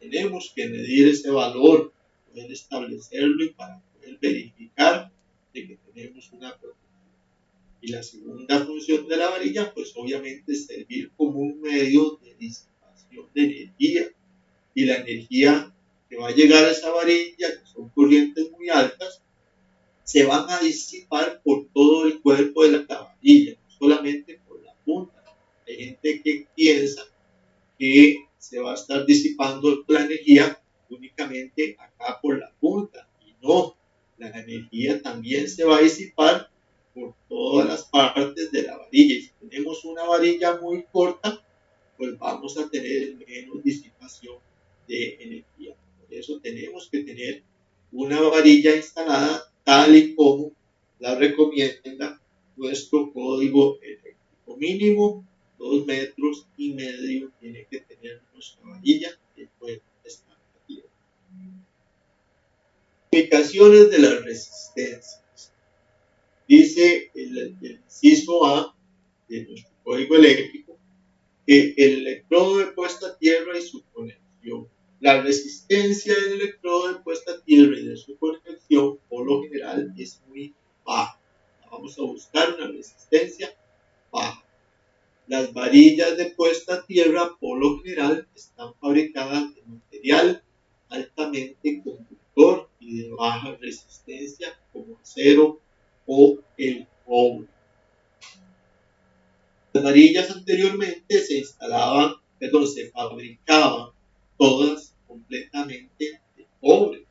Tenemos que medir ese valor, poder establecerlo y para poder verificar de que tenemos una protección. Y la segunda función de la varilla, pues obviamente es servir como un medio de disipación de energía. Y la energía que va a llegar a esa varilla, que son corrientes muy altas, se van a disipar por todo el cuerpo de la varilla, no solamente por la punta. Hay gente que piensa que se va a estar disipando la energía únicamente acá por la punta, y no, la energía también se va a disipar por todas las partes de la varilla. Y si tenemos una varilla muy corta, pues vamos a tener menos disipación de energía. Por eso tenemos que tener una varilla instalada tal y como la recomienda nuestro código eléctrico. Mínimo 2,5 metros tiene que tener nuestra varilla que puede estar aquí. Aplicaciones de las resistencias. Dice el inciso A de nuestro código eléctrico que el electrodo de puesta a tierra y su conexión. La resistencia del electrodo de puesta a tierra y de su conexión, por lo general, es muy baja. Vamos a buscar una resistencia baja. Las varillas de puesta a tierra, por lo general, están fabricadas de material altamente conductor y de baja resistencia, como acero o el cobre. Las varillas anteriormente se fabricaban todas completamente de cobre.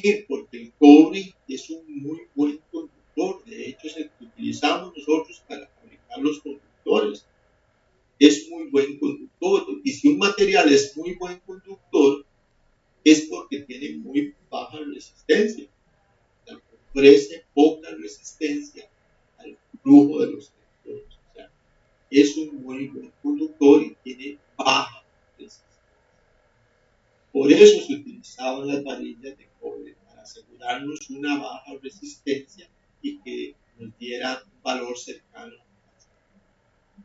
qué? Porque el cobre es un muy buen conductor. De hecho, es el que utilizamos nosotros para fabricar los conductores. Es muy buen conductor. Y si un material es muy buen conductor, es porque tiene muy baja resistencia. O sea, ofrece poca resistencia al flujo de los electrones. O sea, es un muy buen conductor y tiene baja resistencia. Por eso se utilizaban las varillas de cobre, para asegurarnos una baja resistencia y que nos diera un valor cercano.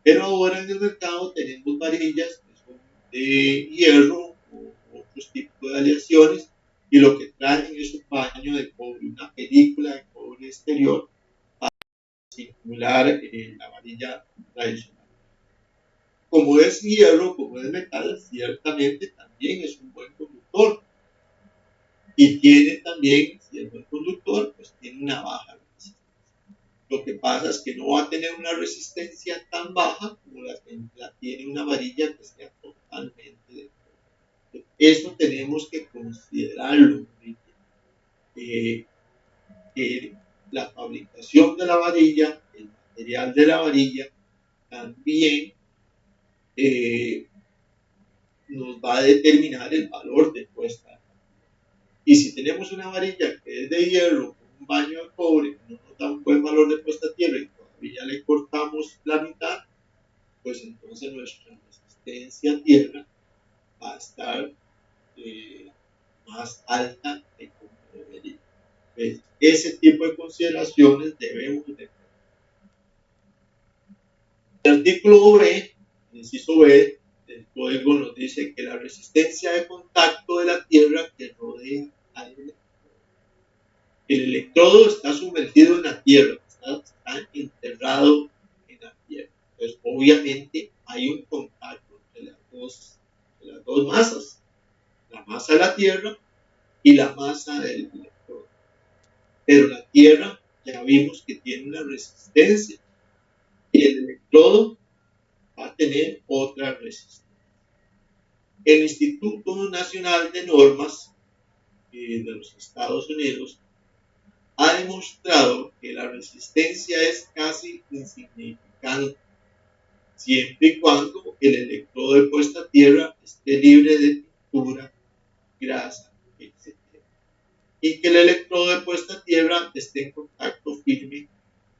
Pero ahora en el mercado tenemos varillas que son de hierro o otros tipos de aleaciones, y lo que traen es un baño de cobre, una película de cobre exterior para simular la varilla tradicional. Como es hierro, como es metal, ciertamente también es un buen conductor. Y tiene también, si es buen conductor, pues tiene una baja resistencia. Lo que pasa es que no va a tener una resistencia tan baja como la tiene una varilla que sea totalmente de cobre. Eso tenemos que considerarlo. La fabricación de la varilla, el material de la varilla, también nos va a determinar el valor de puesta. Y si tenemos una varilla que es de hierro con un baño de cobre, que no nos da un buen valor de puesta a tierra y todavía le cortamos la mitad, pues entonces nuestra resistencia a tierra va a estar más alta de como debería. Pues ese tipo de consideraciones debemos de tener. El artículo B, el inciso B del código, nos dice que la resistencia de contacto de la tierra que rodea al electrodo. El electrodo está sumergido en la tierra, está enterrado en la tierra. Entonces, obviamente, hay un contacto entre las dos masas, la masa de la tierra y la masa del electrodo. Pero la tierra ya vimos que tiene una resistencia y el electrodo va a tener otra resistencia. El Instituto Nacional de Normas de los Estados Unidos ha demostrado que la resistencia es casi insignificante, siempre y cuando el electrodo de puesta a tierra esté libre de pintura, grasa, etc. Y que el electrodo de puesta a tierra esté en contacto firme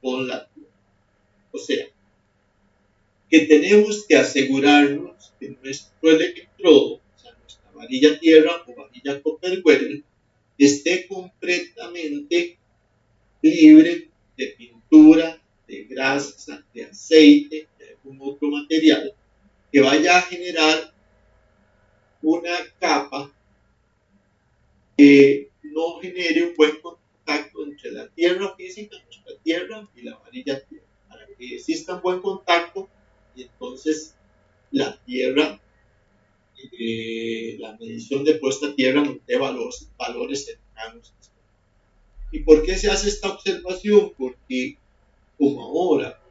con la tierra. O sea, que tenemos que asegurarnos que nuestro electrodo, o sea, nuestra varilla tierra o varilla Copper-Weld, esté completamente libre de pintura, de grasa, de aceite, de algún otro material que vaya a generar una capa que no genere un buen contacto entre la tierra física, nuestra tierra, y la varilla tierra, para que exista un buen contacto y entonces la tierra, la medición de puesta a tierra nos dé valores cercanos. ¿Y por qué se hace esta observación? Porque como ahora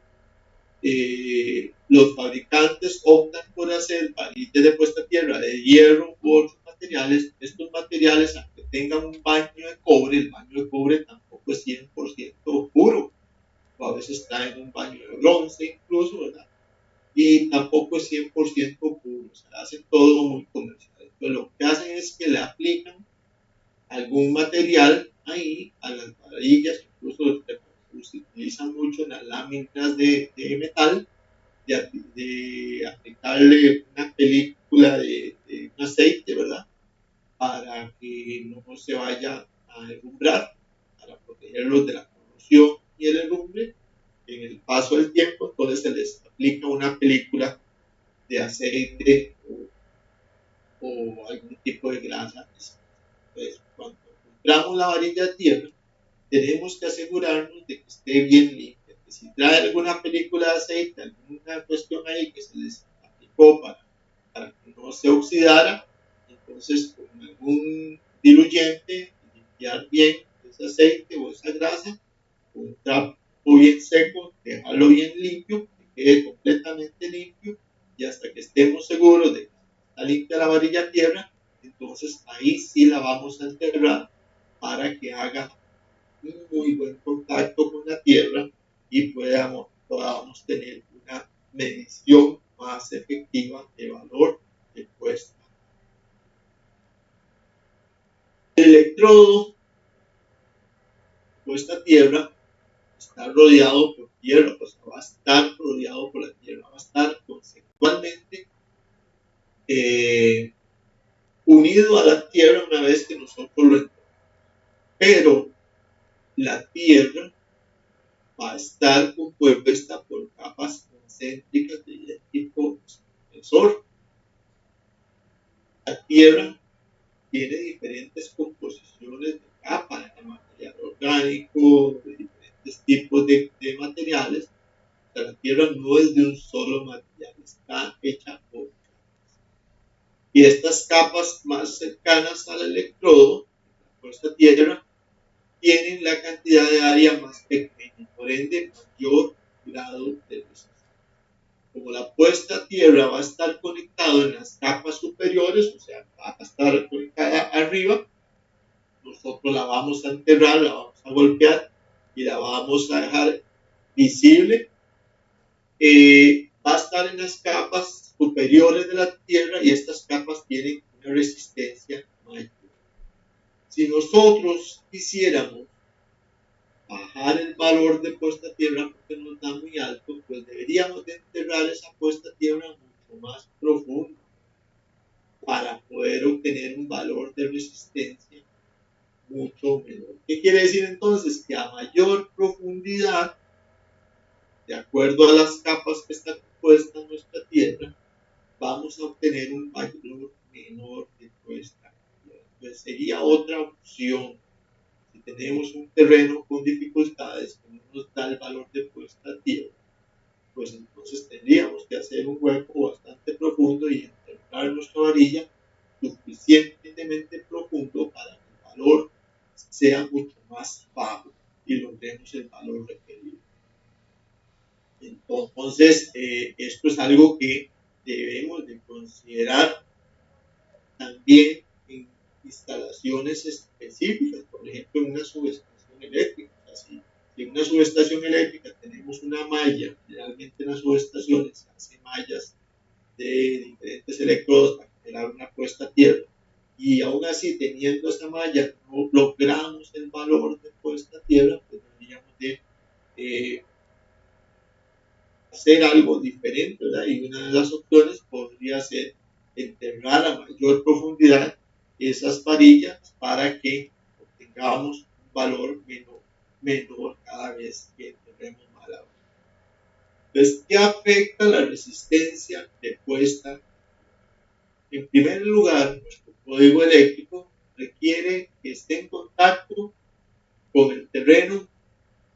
los fabricantes optan por hacer varillas de puesta a tierra de hierro u otros materiales, estos materiales, aunque tengan un baño de cobre, el baño de cobre tampoco es 100% puro, o a veces traen un baño de bronce incluso, ¿verdad? Y tampoco es 100% puro, o sea, hacen todo muy comercial. Entonces lo que hacen es que le aplican algún material ahí a las varillas, incluso se utilizan mucho en las láminas de metal, de aplicarle una película de un aceite, ¿verdad? Para que no se vaya a herrumbrar, para protegerlos de la corrosión y el herrumbre. En el paso del tiempo, entonces se les aplica una película de aceite o algún tipo de grasa. Entonces, cuando compramos la varilla de tierra, tenemos que asegurarnos de que esté bien limpia. Que si trae alguna película de aceite, alguna cuestión ahí que se les aplicó para que no se oxidara, entonces con algún diluyente, limpiar bien ese aceite o esa grasa, con un trapo bien seco, dejarlo bien limpio, que quede completamente limpio, y hasta que estemos seguros de que está limpia la varilla tierra, entonces ahí sí la vamos a enterrar para que haga un muy buen contacto con la tierra y podamos tener una medición más efectiva de valor de puesta. El electrodo puesta a tierra está rodeado por tierra, pues va a estar rodeado por la tierra, va a estar conceptualmente unido a la tierra una vez que nosotros lo entramos. Pero la tierra va a estar compuesta por capas concéntricas de tipo espesor. La tierra tiene diferentes composiciones de capas de material orgánico, de diferentes tipos de materiales. O sea, la tierra no es de un solo material, está hecha por capas. Y estas capas más cercanas al electrodo, la puesta a tierra, tienen la cantidad de área más pequeña, por ende mayor grado de resistencia. Como la puesta a tierra va a estar conectado en las capas superiores, o sea, va a estar conectada arriba, nosotros la vamos a enterrar, la vamos a golpear y la vamos a dejar visible. Va a estar en las capas superiores de la tierra y estas capas tienen una resistencia mayor. Si nosotros quisiéramos bajar el valor de puesta a tierra porque nos da muy alto, pues deberíamos de enterrar esa puesta a tierra mucho más profundo para poder obtener un valor de resistencia mucho menor. ¿Qué quiere decir entonces? Que a mayor profundidad, de acuerdo a las capas que está compuesta nuestra tierra, vamos a obtener un valor menor de puesta a tierra. Entonces sería otra opción. Si tenemos un terreno con dificultades que no nos da el valor de puesta a tierra, pues entonces tendríamos que hacer un hueco bastante profundo y enterrar nuestra varilla suficientemente profundo para que el valor sea mucho más bajo y logremos el valor requerido. Entonces, esto es algo que debemos de considerar también en instalaciones específicas, por ejemplo, en una subestación eléctrica. O sea, si en una subestación eléctrica tenemos una malla, generalmente en las subestaciones se hacen mallas de diferentes electrodos para generar una puesta a tierra, y aún así teniendo esa malla no logramos el valor de puesta a tierra, pues deberíamos de hacer algo diferente, ¿verdad? Y una de las opciones podría ser enterrar a mayor profundidad esas varillas para que obtengamos un valor menor cada vez que enterremos más la varilla. Entonces, ¿qué afecta la resistencia de puesta? En primer lugar, nuestro código eléctrico requiere que esté en contacto con el terreno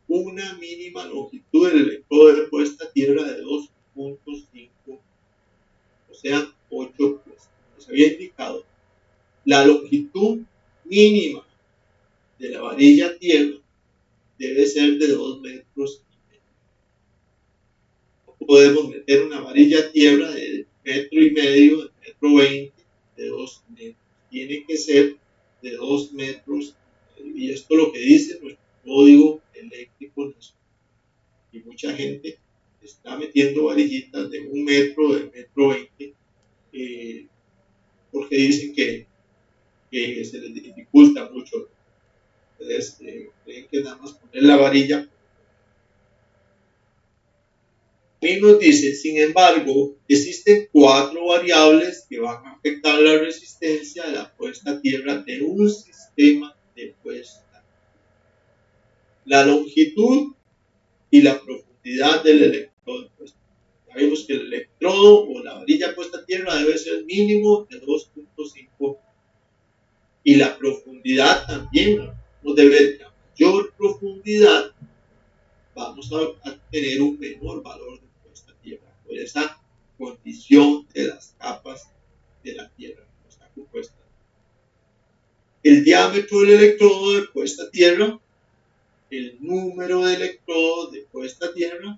una mínima longitud del electrodo de puesta a tierra de 2.5, o sea, 8 pies. Como les había indicado, la longitud mínima de la varilla a tierra debe ser de 2 metros y medio. No podemos meter una varilla a tierra de 1,5 metros, de 1,20 metros, de 2 metros. Tiene que ser de 2 metros y medio. Y esto es lo que dice nuestro código eléctrico nacional. Y mucha gente está metiendo varillitas de 1 metro, de 1,20 metros, porque dicen que se les dificulta mucho. Entonces, creen que nada más poner la varilla. Y nos dice, sin embargo, existen 4 variables que van a afectar la resistencia de la puesta a tierra de un sistema de puesta a tierra: la longitud y la profundidad del electrodo. Sabemos que el electrodo o la varilla puesta a tierra debe ser mínimo de 2.5, y la profundidad también. Vamos a ver que a mayor profundidad vamos a tener un menor valor de puesta a tierra por esa condición de las capas de la tierra que está compuesta. El diámetro del electrodo de puesta a tierra, el número de electrodos de puesta a tierra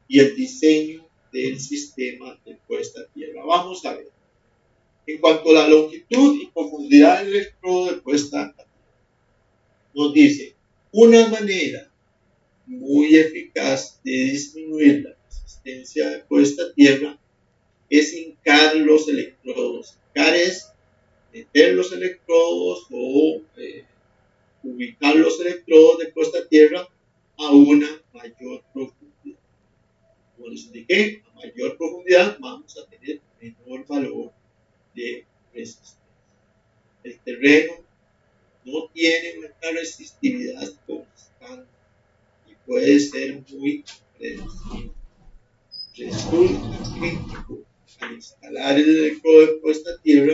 y el diseño del sistema de puesta a tierra. Vamos a ver. En cuanto a la longitud y profundidad del electrodo de puesta a tierra, nos dice, una manera muy eficaz de disminuir la resistencia de puesta a tierra es hincar los electrodos. Hincar es meter los electrodos o ubicar los electrodos de puesta a tierra a una mayor profundidad. Como les indiqué, a mayor profundidad vamos a tener menor valor de resistencia. El terreno no tiene una resistividad constante y puede ser muy predecible. Resulta crítico al instalar el electrodo de puesta a tierra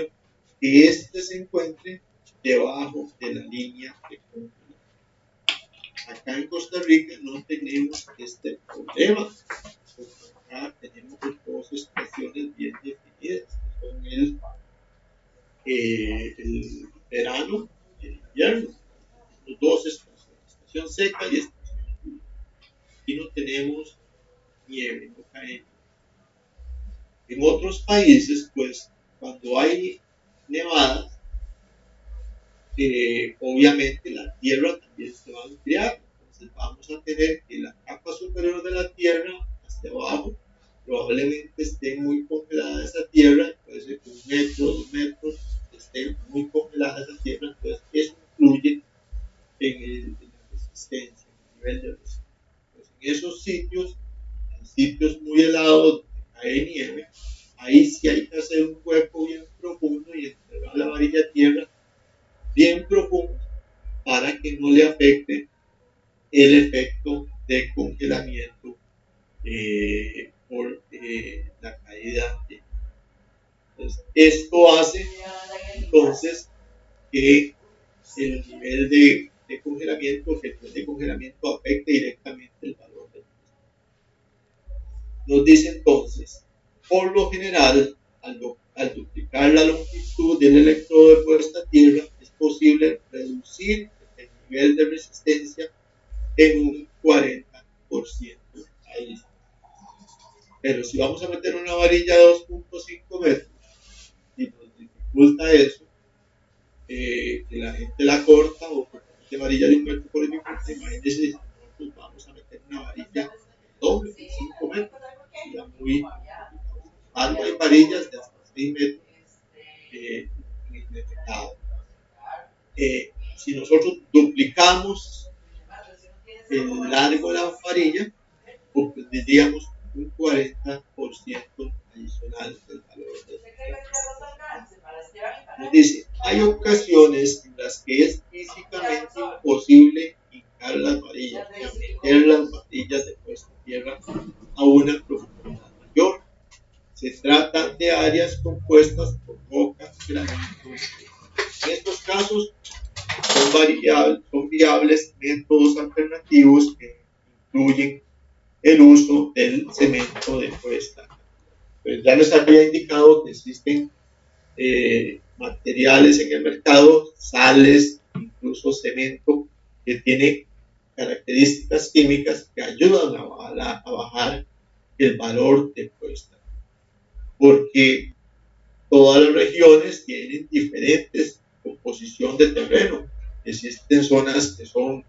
que éste se encuentre debajo de la línea de congelación. Acá en Costa Rica no tenemos este problema, porque acá tenemos dos estaciones bien definidas, que son el verano y el invierno. Tenemos dos estaciones, estación seca y estación húmeda. Y no tenemos nieve, no cae. En otros países, pues, cuando hay nevadas, obviamente la tierra también se va a enfriar. Entonces vamos a tener que la capa superior de la tierra hacia abajo probablemente esté muy congelada esa tierra, puede ser 1 metro, 2 metros, esté muy congelada esa tierra, entonces eso influye en la resistencia, en el nivel de resistencia. Entonces, en esos sitios, en sitios muy helados donde cae nieve, ahí sí hay que hacer un hueco bien profundo y enterrar la varilla de tierra bien profundo para que no le afecte el efecto de congelamiento por la caída de. Entonces, esto hace entonces que el nivel de congelamiento, que el nivel de congelamiento afecte directamente el valor del precio. Nos dice entonces, por lo general, al duplicar la longitud del electrodo de puesta a tierra, es posible reducir el nivel de resistencia en un 40%. Ahí está. Pero si vamos a meter una varilla de 2.5 metros y nos dificulta eso, que la gente la corta o que mete varilla de 1 metro por dificultad, imagínense, nosotros vamos a meter una varilla doble de 5 metros. Ya muy algo hay varillas de hasta 6 metros en el mercado. Si nosotros duplicamos el largo de la varilla, obtendríamos un 40% adicional del valor del nos dice, hay ocasiones en las que es físicamente imposible hincar las varillas y meter las varillas de puesta a tierra a una profundidad mayor. Se trata de áreas compuestas por roca, granito. En estos casos son viables métodos alternativos que incluyen el uso del cemento de puesta. Pues ya les había indicado que existen materiales en el mercado, sales, incluso cemento, que tiene características químicas que ayudan a bajar el valor de puesta. Porque todas las regiones tienen diferentes composición de terreno. Existen zonas que son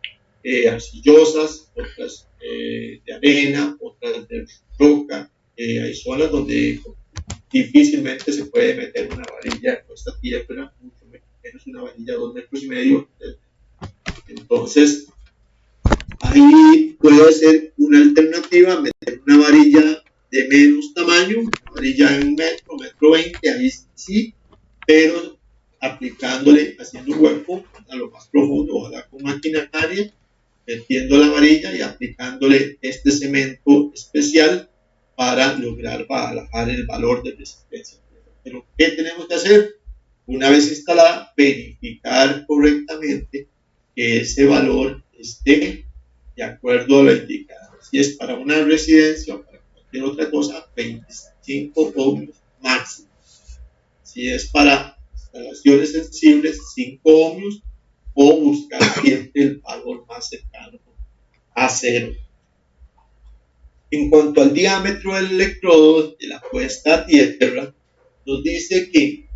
arcillosas, otras de arena, otras de roca. Hay zonas donde difícilmente se puede meter una varilla de puesta a tierra, mucho menos una varilla de 2,5 metros. Entonces, ahí puede ser una alternativa meter una varilla de menos tamaño, una varilla de 1 metro, 1,20 m, ahí sí, pero aplicándole, haciendo un hueco a lo más profundo, ojalá con maquinaria, metiendo la varilla y aplicándole este cemento especial para lograr bajar el valor de resistencia. Pero, ¿qué tenemos que hacer? Una vez instalada, verificar correctamente que ese valor esté de acuerdo a lo indicado. Si es para una residencia o para cualquier otra cosa, 25 ohmios máximo. Si es para instalaciones sensibles, 5 ohmios, o buscar siempre el valor más cercano a 0. En cuanto al diámetro del electrodo de la puesta a tierra, nos dice que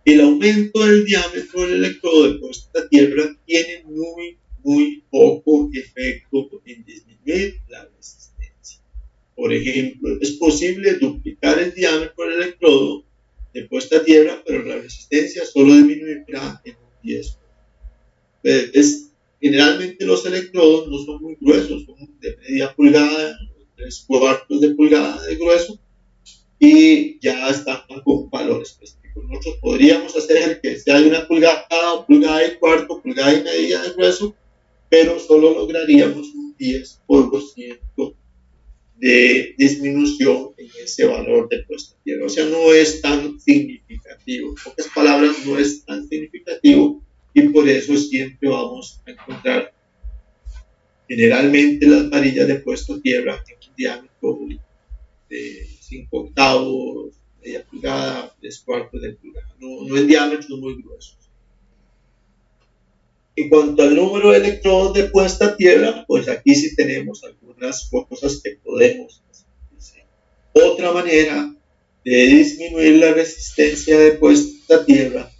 el aumento del diámetro del electrodo de puesta a tierra tiene muy muy poco efecto en disminuir la resistencia. Por ejemplo, es posible duplicar el diámetro del electrodo de puesta a tierra, pero la resistencia solo disminuirá en un 10%. Generalmente los electrodos no son muy gruesos, son de media pulgada, 3/4 de pulgada de grueso, y ya están con valores específicos. Nosotros podríamos hacer que sea de 1 pulgada, pulgada y cuarto, pulgada y media de grueso, pero solo lograríamos un 10% de disminución en ese valor de puesta a tierra. O sea, no es tan significativo. En pocas palabras, no es tan significativo, y por eso siempre vamos a encontrar generalmente las varillas de puesta a tierra en un diámetro de 5/8, media pulgada, 3/4 de pulgada, no en diámetros muy gruesos. En cuanto al número de electrodos de puesta a tierra, pues aquí sí tenemos algunas cosas que podemos hacer. Otra manera de disminuir la resistencia de puesta a tierra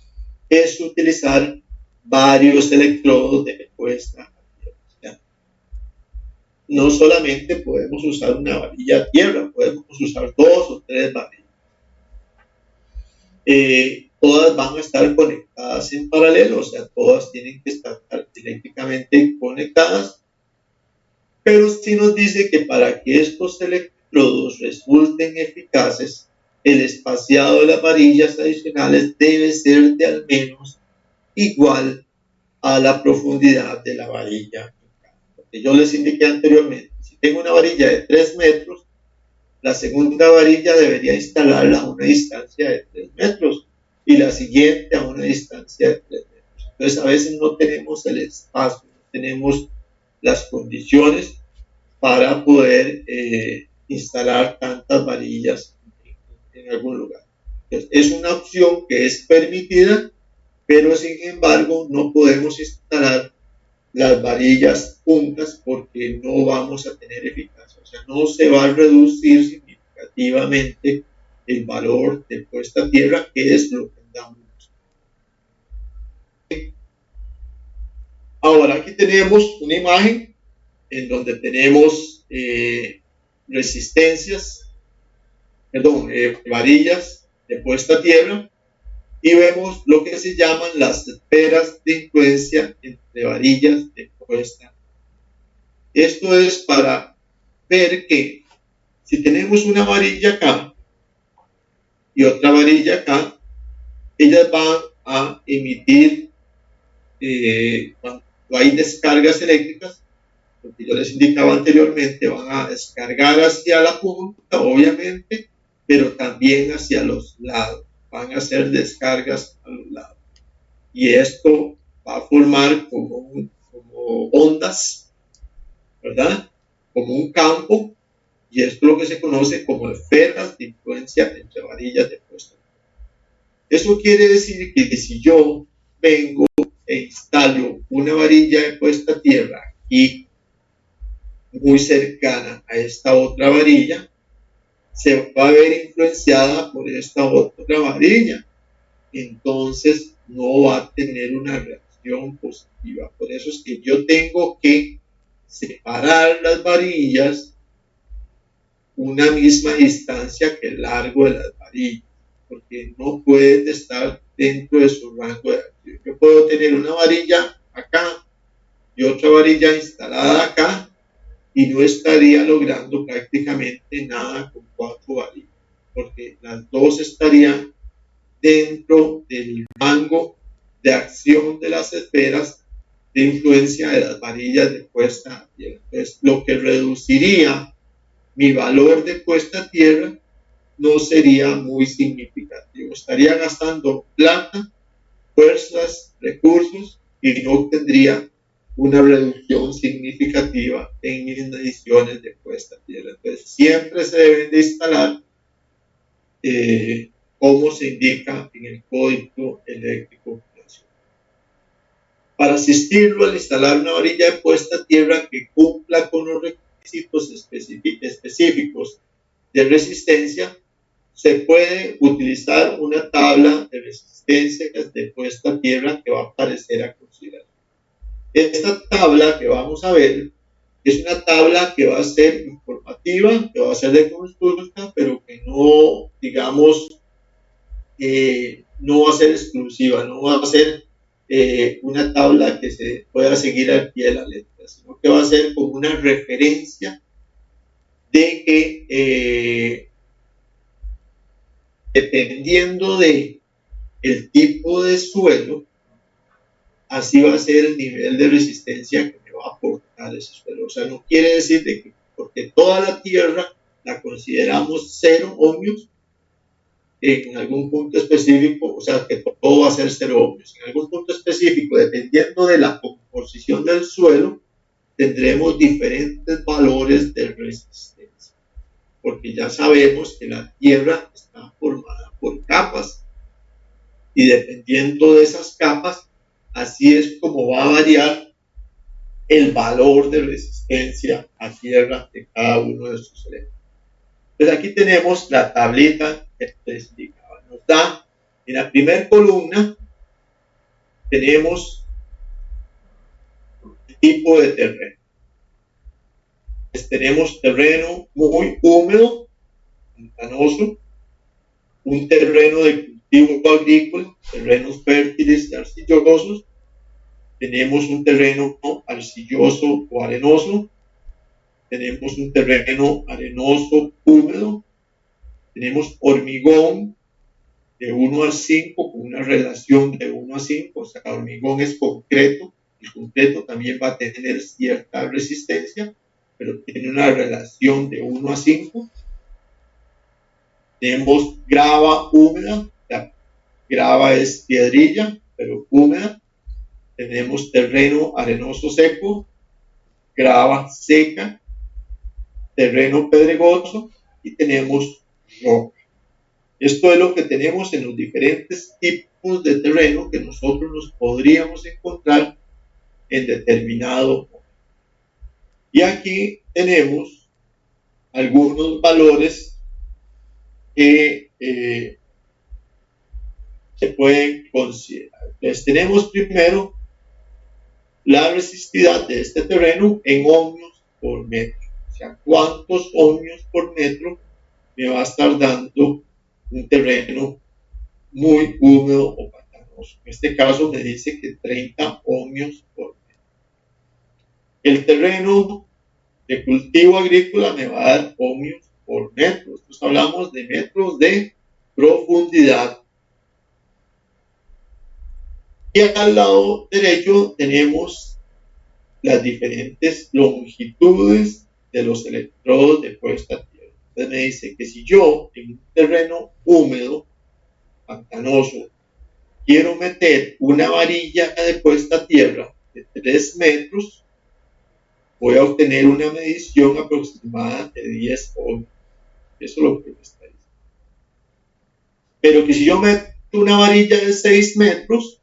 es utilizar varios electrodos de puesta a tierra. No solamente podemos usar una varilla a tierra, podemos usar 2 o 3 varillas. Todas van a estar conectadas en paralelo, o sea, todas tienen que estar eléctricamente conectadas, pero sí nos dice que para que estos electrodos resulten eficaces, el espaciado de las varillas adicionales debe ser de al menos igual a la profundidad de la varilla. Porque yo les indiqué anteriormente, si tengo una varilla de 3 metros, la segunda varilla debería instalarla a una distancia de 3 metros y la siguiente a una distancia de 3 metros. Entonces a veces no tenemos el espacio, no tenemos las condiciones para poder instalar tantas varillas en algún lugar. Entonces, es una opción que es permitida, pero sin embargo no podemos instalar las varillas juntas porque no vamos a tener eficacia. O sea, no se va a reducir significativamente el valor de puesta a tierra, que es lo que andamos. Ahora aquí tenemos una imagen en donde tenemos varillas de puesta a tierra, y vemos lo que se llaman las esferas de influencia entre varillas de puesta. Esto es para ver que si tenemos una varilla acá y otra varilla acá, ellas van a emitir, cuando hay descargas eléctricas, porque yo les indicaba anteriormente, van a descargar hacia la punta, obviamente, pero también hacia los lados. Van a hacer descargas a los lados. Y esto va a formar como ondas, ¿verdad? Como un campo, y esto es lo que se conoce como esferas de influencia entre varillas de puesta. Eso quiere decir que si yo vengo e instalo una varilla de puesta a tierra aquí, muy cercana a esta otra varilla, se va a ver influenciada por esta otra varilla. Entonces no va a tener una reacción positiva. Por eso es que yo tengo que separar las varillas una misma distancia que el largo de las varillas, porque no pueden estar dentro de su rango de acción. Yo puedo tener una varilla acá y otra varilla instalada acá, y no estaría logrando prácticamente nada con 4 varillas, porque las dos estarían dentro del rango de acción de las esferas de influencia de las varillas de puesta a tierra. Entonces, lo que reduciría mi valor de puesta a tierra no sería muy significativo. Estaría gastando plata, fuerzas, recursos, y no tendría una reducción significativa en mis mediciones de puesta a tierra. Entonces, siempre se deben de instalar como se indica en el Código Eléctrico Nacional. Para asistirlo al instalar una varilla de puesta a tierra que cumpla con los requisitos específicos de resistencia, se puede utilizar una tabla de resistencias de puesta a tierra que va a aparecer a continuación. Esta tabla que vamos a ver es una tabla que va a ser informativa, que va a ser de consulta, pero que no, digamos, no va a ser exclusiva, no va a ser una tabla que se pueda seguir al pie de la letra, sino que va a ser como una referencia de que dependiendo de el tipo de suelo, así va a ser el nivel de resistencia que me va a aportar ese suelo. O sea, no quiere decir de que porque toda la tierra la consideramos 0 ohmios, en algún punto específico, o sea, que todo va a ser 0 ohmios. En algún punto específico, dependiendo de la composición del suelo, tendremos diferentes valores de resistencia, porque ya sabemos que la tierra está formada por capas y dependiendo de esas capas, así es como va a variar el valor de resistencia a tierra de cada uno de sus elementos. Entonces aquí tenemos la tablita que les indicaba. Nos da en la primera columna tenemos el tipo de terreno. Pues tenemos terreno muy húmedo, pantanoso, un terreno de cultivo agrícola, terrenos fértiles y arcillosos. Tenemos un terreno arcilloso o arenoso. Tenemos un terreno arenoso húmedo. Tenemos hormigón de 1 a 5 con una relación de 1 a 5, o sea, el hormigón es concreto, el concreto también va a tener cierta resistencia, pero tiene una relación de 1 a 5. Tenemos grava húmeda, la grava es piedrilla, pero húmeda. Tenemos terreno arenoso seco, grava seca, terreno pedregoso y tenemos roca. Esto es lo que tenemos en los diferentes tipos de terreno que nosotros nos podríamos encontrar en determinado momento. Y aquí tenemos algunos valores que se pueden considerar. Entonces tenemos primero la resistividad de este terreno en ohmios por metro. O sea, cuántos ohmios por metro me va a estar dando un terreno muy húmedo o pantanoso. En este caso me dice que 30 ohmios por metro. El terreno de cultivo agrícola me va a dar ohmios por metro. Entonces hablamos de metros de profundidad. Y al lado derecho tenemos las diferentes longitudes de los electrodos de puesta a tierra. Entonces me dice que si yo en un terreno húmedo, pantanoso, quiero meter una varilla de puesta a tierra de 3 metros, voy a obtener una medición aproximada de 10 ohmios. Eso es lo que me está diciendo. Pero que si yo meto una varilla de 6 metros,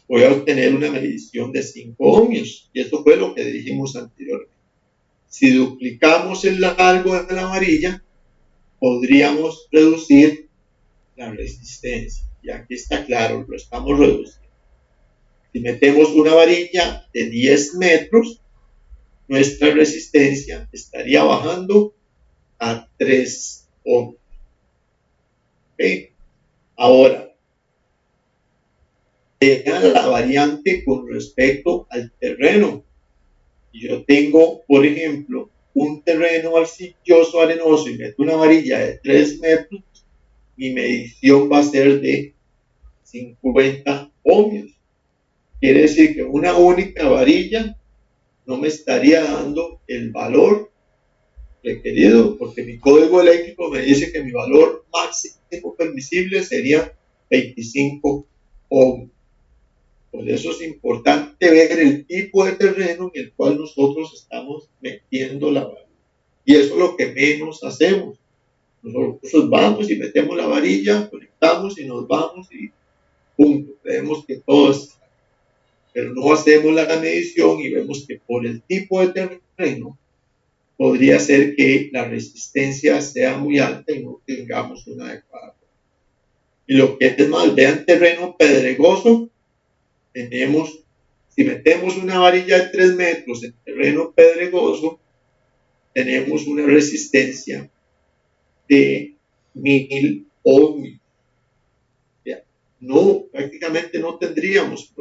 voy a obtener una medición de 5 ohmios. Y eso fue lo que dijimos anteriormente. Si duplicamos el largo de la varilla, podríamos reducir la resistencia. Y aquí está claro, lo estamos reduciendo. Si metemos una varilla de 10 metros, nuestra resistencia estaría bajando a 3 ohmios. ¿Okay? Ahora, vean la variante con respecto al terreno. Yo tengo, por ejemplo, un terreno arcilloso arenoso y meto una varilla de 3 metros, mi medición va a ser de 50 ohmios. Quiere decir que una única varilla no me estaría dando el valor requerido, porque mi código eléctrico me dice que mi valor máximo permisible sería 25 ohmios. Por eso es importante ver el tipo de terreno en el cual nosotros estamos metiendo la varilla. Y eso es lo que menos hacemos. Nosotros vamos y metemos la varilla, conectamos y nos vamos y punto. Creemos que todo está. Pero no hacemos la medición y vemos que por el tipo de terreno podría ser que la resistencia sea muy alta y no tengamos una adecuada. Y lo que es más, vean terreno pedregoso, tenemos Si metemos una varilla de 3 metros en terreno pedregoso, tenemos una resistencia de 1000 ohmios. Ya, no, prácticamente no tendríamos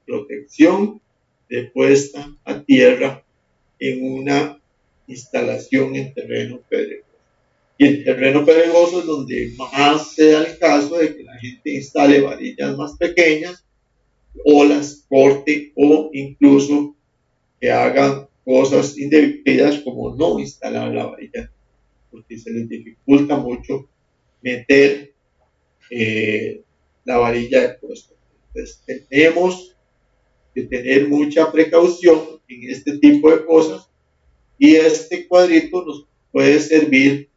protección de puesta a tierra en una instalación en terreno pedregoso. Y en terreno pedregoso es donde más se da el caso de que la gente instale varillas más pequeñas o las corte o incluso que hagan cosas indebidas como no instalar la varilla, porque se les dificulta mucho meter la varilla de puesto. Entonces tenemos que tener mucha precaución en este tipo de cosas y este cuadrito nos puede servir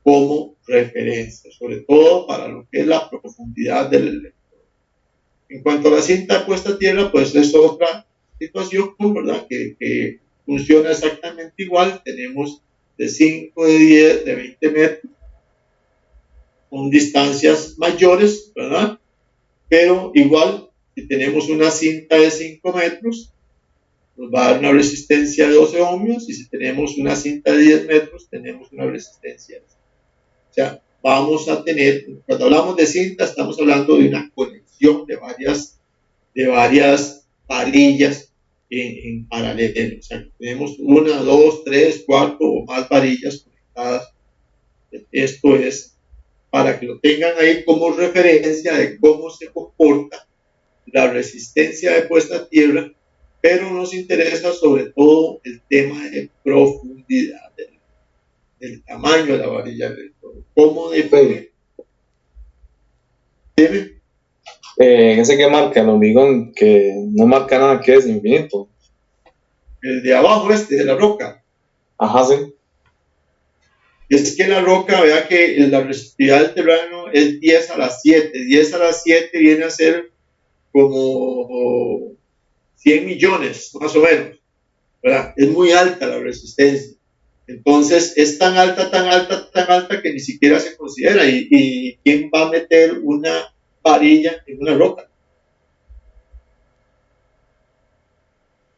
como referencia, sobre todo para lo que es la profundidad del electrodo. En cuanto a la cinta puesta a tierra, pues es otra situación, ¿verdad? Que funciona exactamente igual. Tenemos de 5, de 10, de 20 metros, con distancias mayores, ¿verdad? Pero igual, si tenemos una cinta de 5 metros, nos va a dar una resistencia de 12 ohmios, y si tenemos una cinta de 10 metros, tenemos una resistencia de... O sea, vamos a tener, cuando hablamos de cinta, estamos hablando de una conexión de varias varillas en paralelo. O sea, tenemos 1, 2, 3, 4 o más varillas conectadas. Esto es para que lo tengan ahí como referencia de cómo se comporta la resistencia de puesta a tierra, pero nos interesa sobre todo el tema de profundidad, del tamaño de la varilla del todo. ¿Cómo depende? ¿Dime? Ese que marca el hormigón, que no marca nada, que es infinito. El de abajo, de la roca. Ajá, sí. Es que la roca, vea que la resistividad del terreno es 10 a la 7. 10 a la 7 viene a ser como 100 millones, más o menos, ¿verdad? Es muy alta la resistencia. Entonces, es tan alta que ni siquiera se considera. ¿Y quién va a meter una varilla en una roca?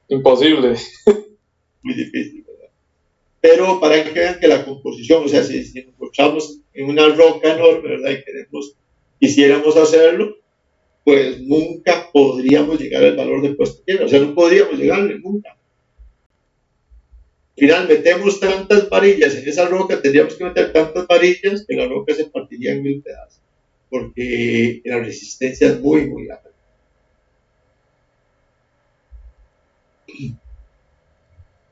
Imposible. Muy difícil, ¿verdad? Pero para que vean que la composición, o sea, si nos encontramos en una roca enorme, ¿verdad? Y quisiéramos hacerlo, pues nunca podríamos llegar al valor de puesta a tierra. O sea, no podríamos llegarle nunca. Al final metemos tantas varillas en esa roca, tendríamos que meter tantas varillas que la roca se partiría en 1000 pedazos, porque la resistencia es muy, muy alta.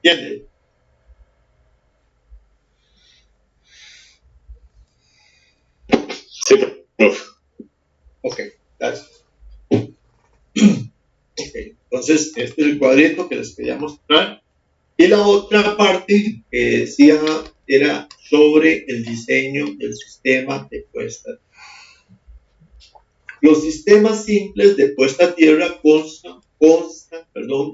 ¿Entiendes? Sí, profe. Ok, gracias. Ok, entonces este es el cuadrito que les quería mostrar. Y la otra parte que decía era sobre el diseño del sistema de puesta a tierra. Los sistemas simples de puesta a tierra constan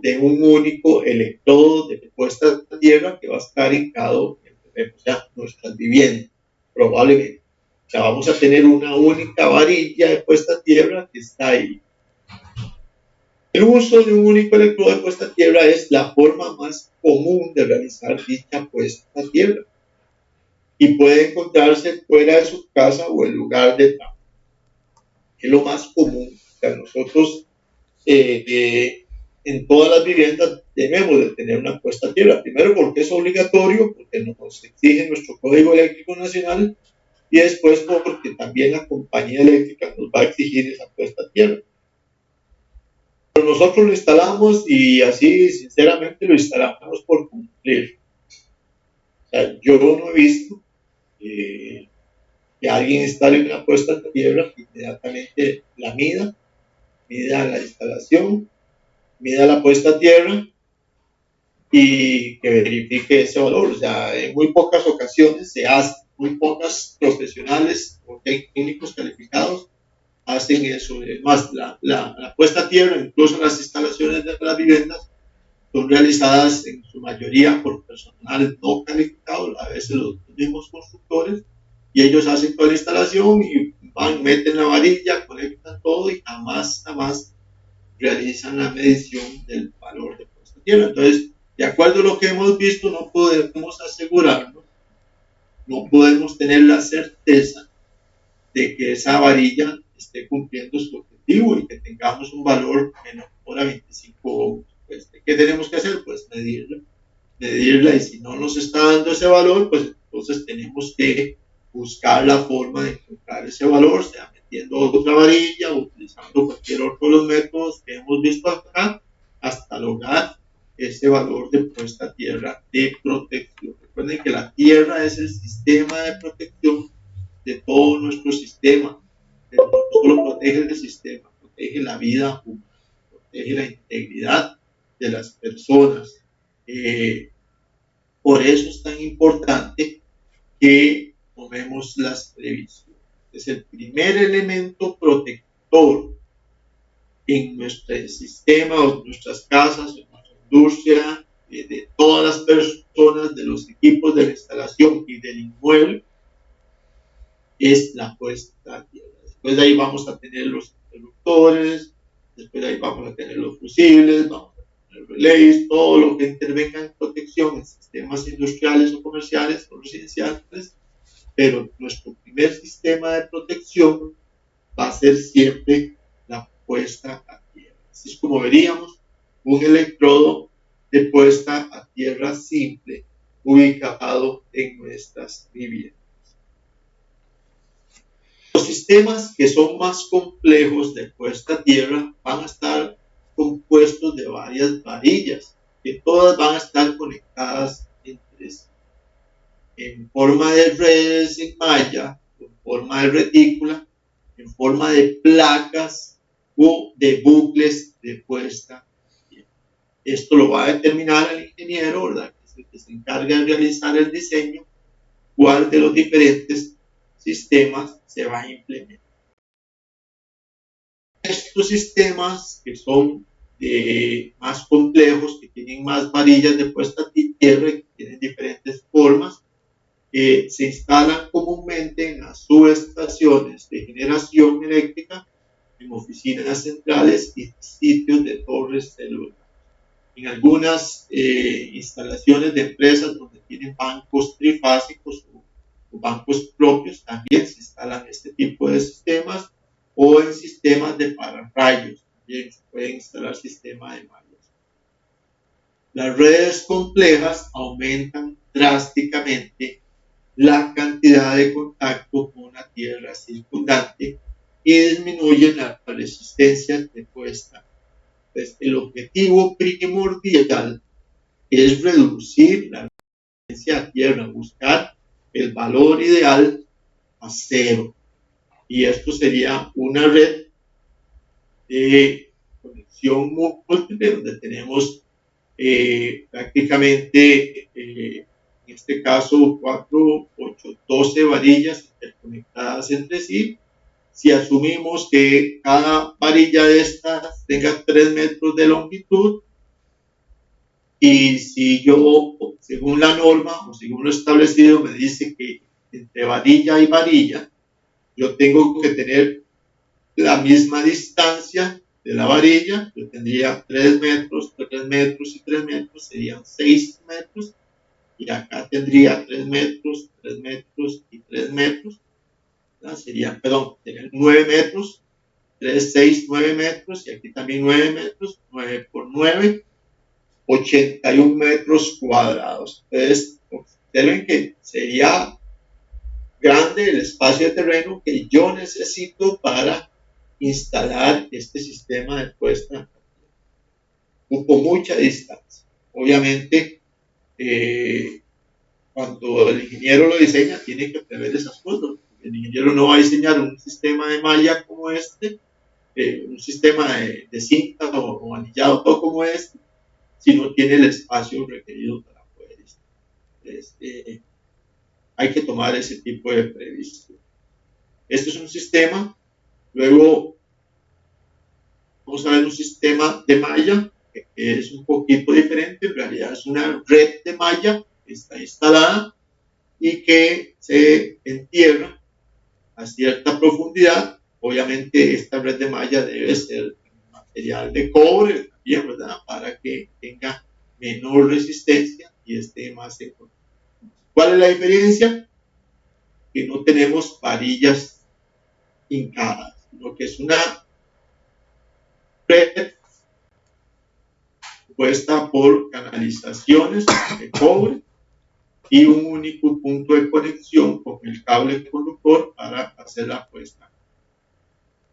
de un único electrodo de puesta a tierra que va a estar hincado en nuestras viviendas, probablemente. O sea, vamos a tener una única varilla de puesta a tierra que está ahí. El uso de un único electrodo de puesta a tierra es la forma más común de realizar dicha puesta a tierra y puede encontrarse fuera de su casa o el lugar de trabajo. Es lo más común. O sea, nosotros en todas las viviendas debemos de tener una puesta a tierra. Primero porque es obligatorio, porque nos exige nuestro Código Eléctrico Nacional, y después porque también la compañía eléctrica nos va a exigir esa puesta a tierra. Pero nosotros lo instalamos y así, sinceramente, lo instalamos por cumplir. O sea, yo no he visto que alguien instale una puesta a tierra, inmediatamente la mida la instalación, mida la puesta a tierra y que verifique ese valor. O sea, en muy pocas ocasiones se hace, muy pocas profesionales o técnicos calificados hacen eso. Más la puesta a tierra, incluso las instalaciones de las viviendas, son realizadas en su mayoría por personal no calificado, a veces los mismos constructores, y ellos hacen toda la instalación y meten la varilla, conectan todo y jamás realizan la medición del valor de puesta a tierra. Entonces, de acuerdo a lo que hemos visto, no podemos asegurarnos, no podemos tener la certeza de que esa varilla esté cumpliendo su objetivo y que tengamos un valor menor a 25 ohms. Pues, ¿qué tenemos que hacer? Pues medirla, y si no nos está dando ese valor, pues entonces tenemos que buscar la forma de encontrar ese valor, sea metiendo otra varilla o utilizando cualquier otro de los métodos que hemos visto acá, hasta lograr ese valor de puesta a tierra de protección. Recuerden que la tierra es el sistema de protección de todo nuestro sistema, pero no solo protege el sistema, protege la vida humana, protege la integridad de las personas. Por eso es tan importante que tomemos las previsiones. Es el primer elemento protector en nuestro sistema, o en nuestras casas, en nuestra industria, de todas las personas, de los equipos de la instalación y del inmueble, es la puesta a tierra. Después de ahí vamos a tener los interruptores, después de ahí vamos a tener los fusibles, vamos a tener relays, todo lo que intervenga en protección en sistemas industriales o comerciales o residenciales, pero nuestro primer sistema de protección va a ser siempre la puesta a tierra. Así es como veríamos un electrodo de puesta a tierra simple ubicado en nuestras viviendas. Los sistemas que son más complejos de puesta a tierra van a estar compuestos de varias varillas, que todas van a estar conectadas entre sí, en forma de redes en malla, en forma de retícula, en forma de placas o de bucles de puesta a tierra. Esto lo va a determinar el ingeniero, ¿verdad?, que es el que se encarga de realizar el diseño, cuál de los diferentes sistemas se va a implementar. Estos sistemas que son más complejos, que tienen más varillas de puesta a tierra, que tienen diferentes formas, se instalan comúnmente en las subestaciones de generación eléctrica, en oficinas centrales y sitios de torres celulares. En algunas instalaciones de empresas donde tienen bancos trifásicos o bancos propios, también se instalan este tipo de sistemas, o en sistemas de pararrayos, también se puede instalar sistema de mallas. Las redes complejas aumentan drásticamente la cantidad de contacto con la tierra circundante y disminuyen las resistencias de puesta. Pues el objetivo primordial es reducir la resistencia a tierra, buscar el valor ideal a cero. Y esto sería una red de conexión múltiple donde tenemos prácticamente, en este caso, 4, 8, 12 varillas interconectadas entre sí. Si asumimos que cada varilla de estas tenga 3 metros de longitud, y si yo, según la norma o según lo establecido, me dice que entre varilla y varilla yo tengo que tener la misma distancia de la varilla, yo tendría 3 metros, 3 metros y 3 metros, serían 6 metros, y acá tendría 3 metros, 3 metros y 3 metros, serían, tener 9 metros, 3, 6, 9 metros, y aquí también 9 metros, 9 por 9, 81 metros cuadrados. Entonces, observen que sería grande el espacio de terreno que yo necesito para instalar este sistema de puesta a tierra. Ocupo mucha distancia. Obviamente, cuando el ingeniero lo diseña, tiene que prever esas cosas. El ingeniero no va a diseñar un sistema de malla como este, un sistema de cinta o anillado todo como este, si no tiene el espacio requerido para poder instalar. Hay que tomar ese tipo de previsión. Este es un sistema. Luego vamos a ver un sistema de malla que es un poquito diferente. En realidad es una red de malla que está instalada y que se entierra a cierta profundidad. Obviamente esta red de malla debe ser material de cobre también, ¿verdad? Para que tenga menor resistencia y esté más en control. ¿Cuál es la diferencia? Que no tenemos varillas hincadas, sino que es una red compuesta por canalizaciones de cobre y un único punto de conexión con el cable conductor para hacer la puesta.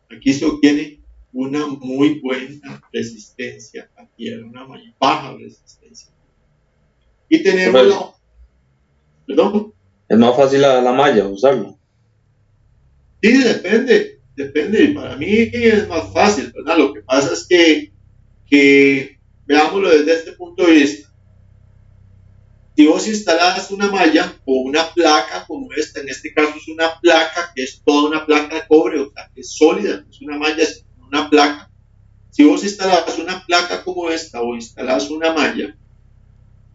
Aquí se obtiene una muy buena resistencia a tierra, una muy baja resistencia. Y tenemos la... ¿Perdón? Es más fácil la malla, usarla. Sí, depende. Para mí es más fácil, ¿verdad? Lo que pasa es que veámoslo desde este punto de vista. Si vos instalás una malla o una placa como esta, en este caso es una placa que es toda una placa de cobre, o sea, que es sólida, es una malla, es una placa. Si vos instalás una placa como esta o instalás una malla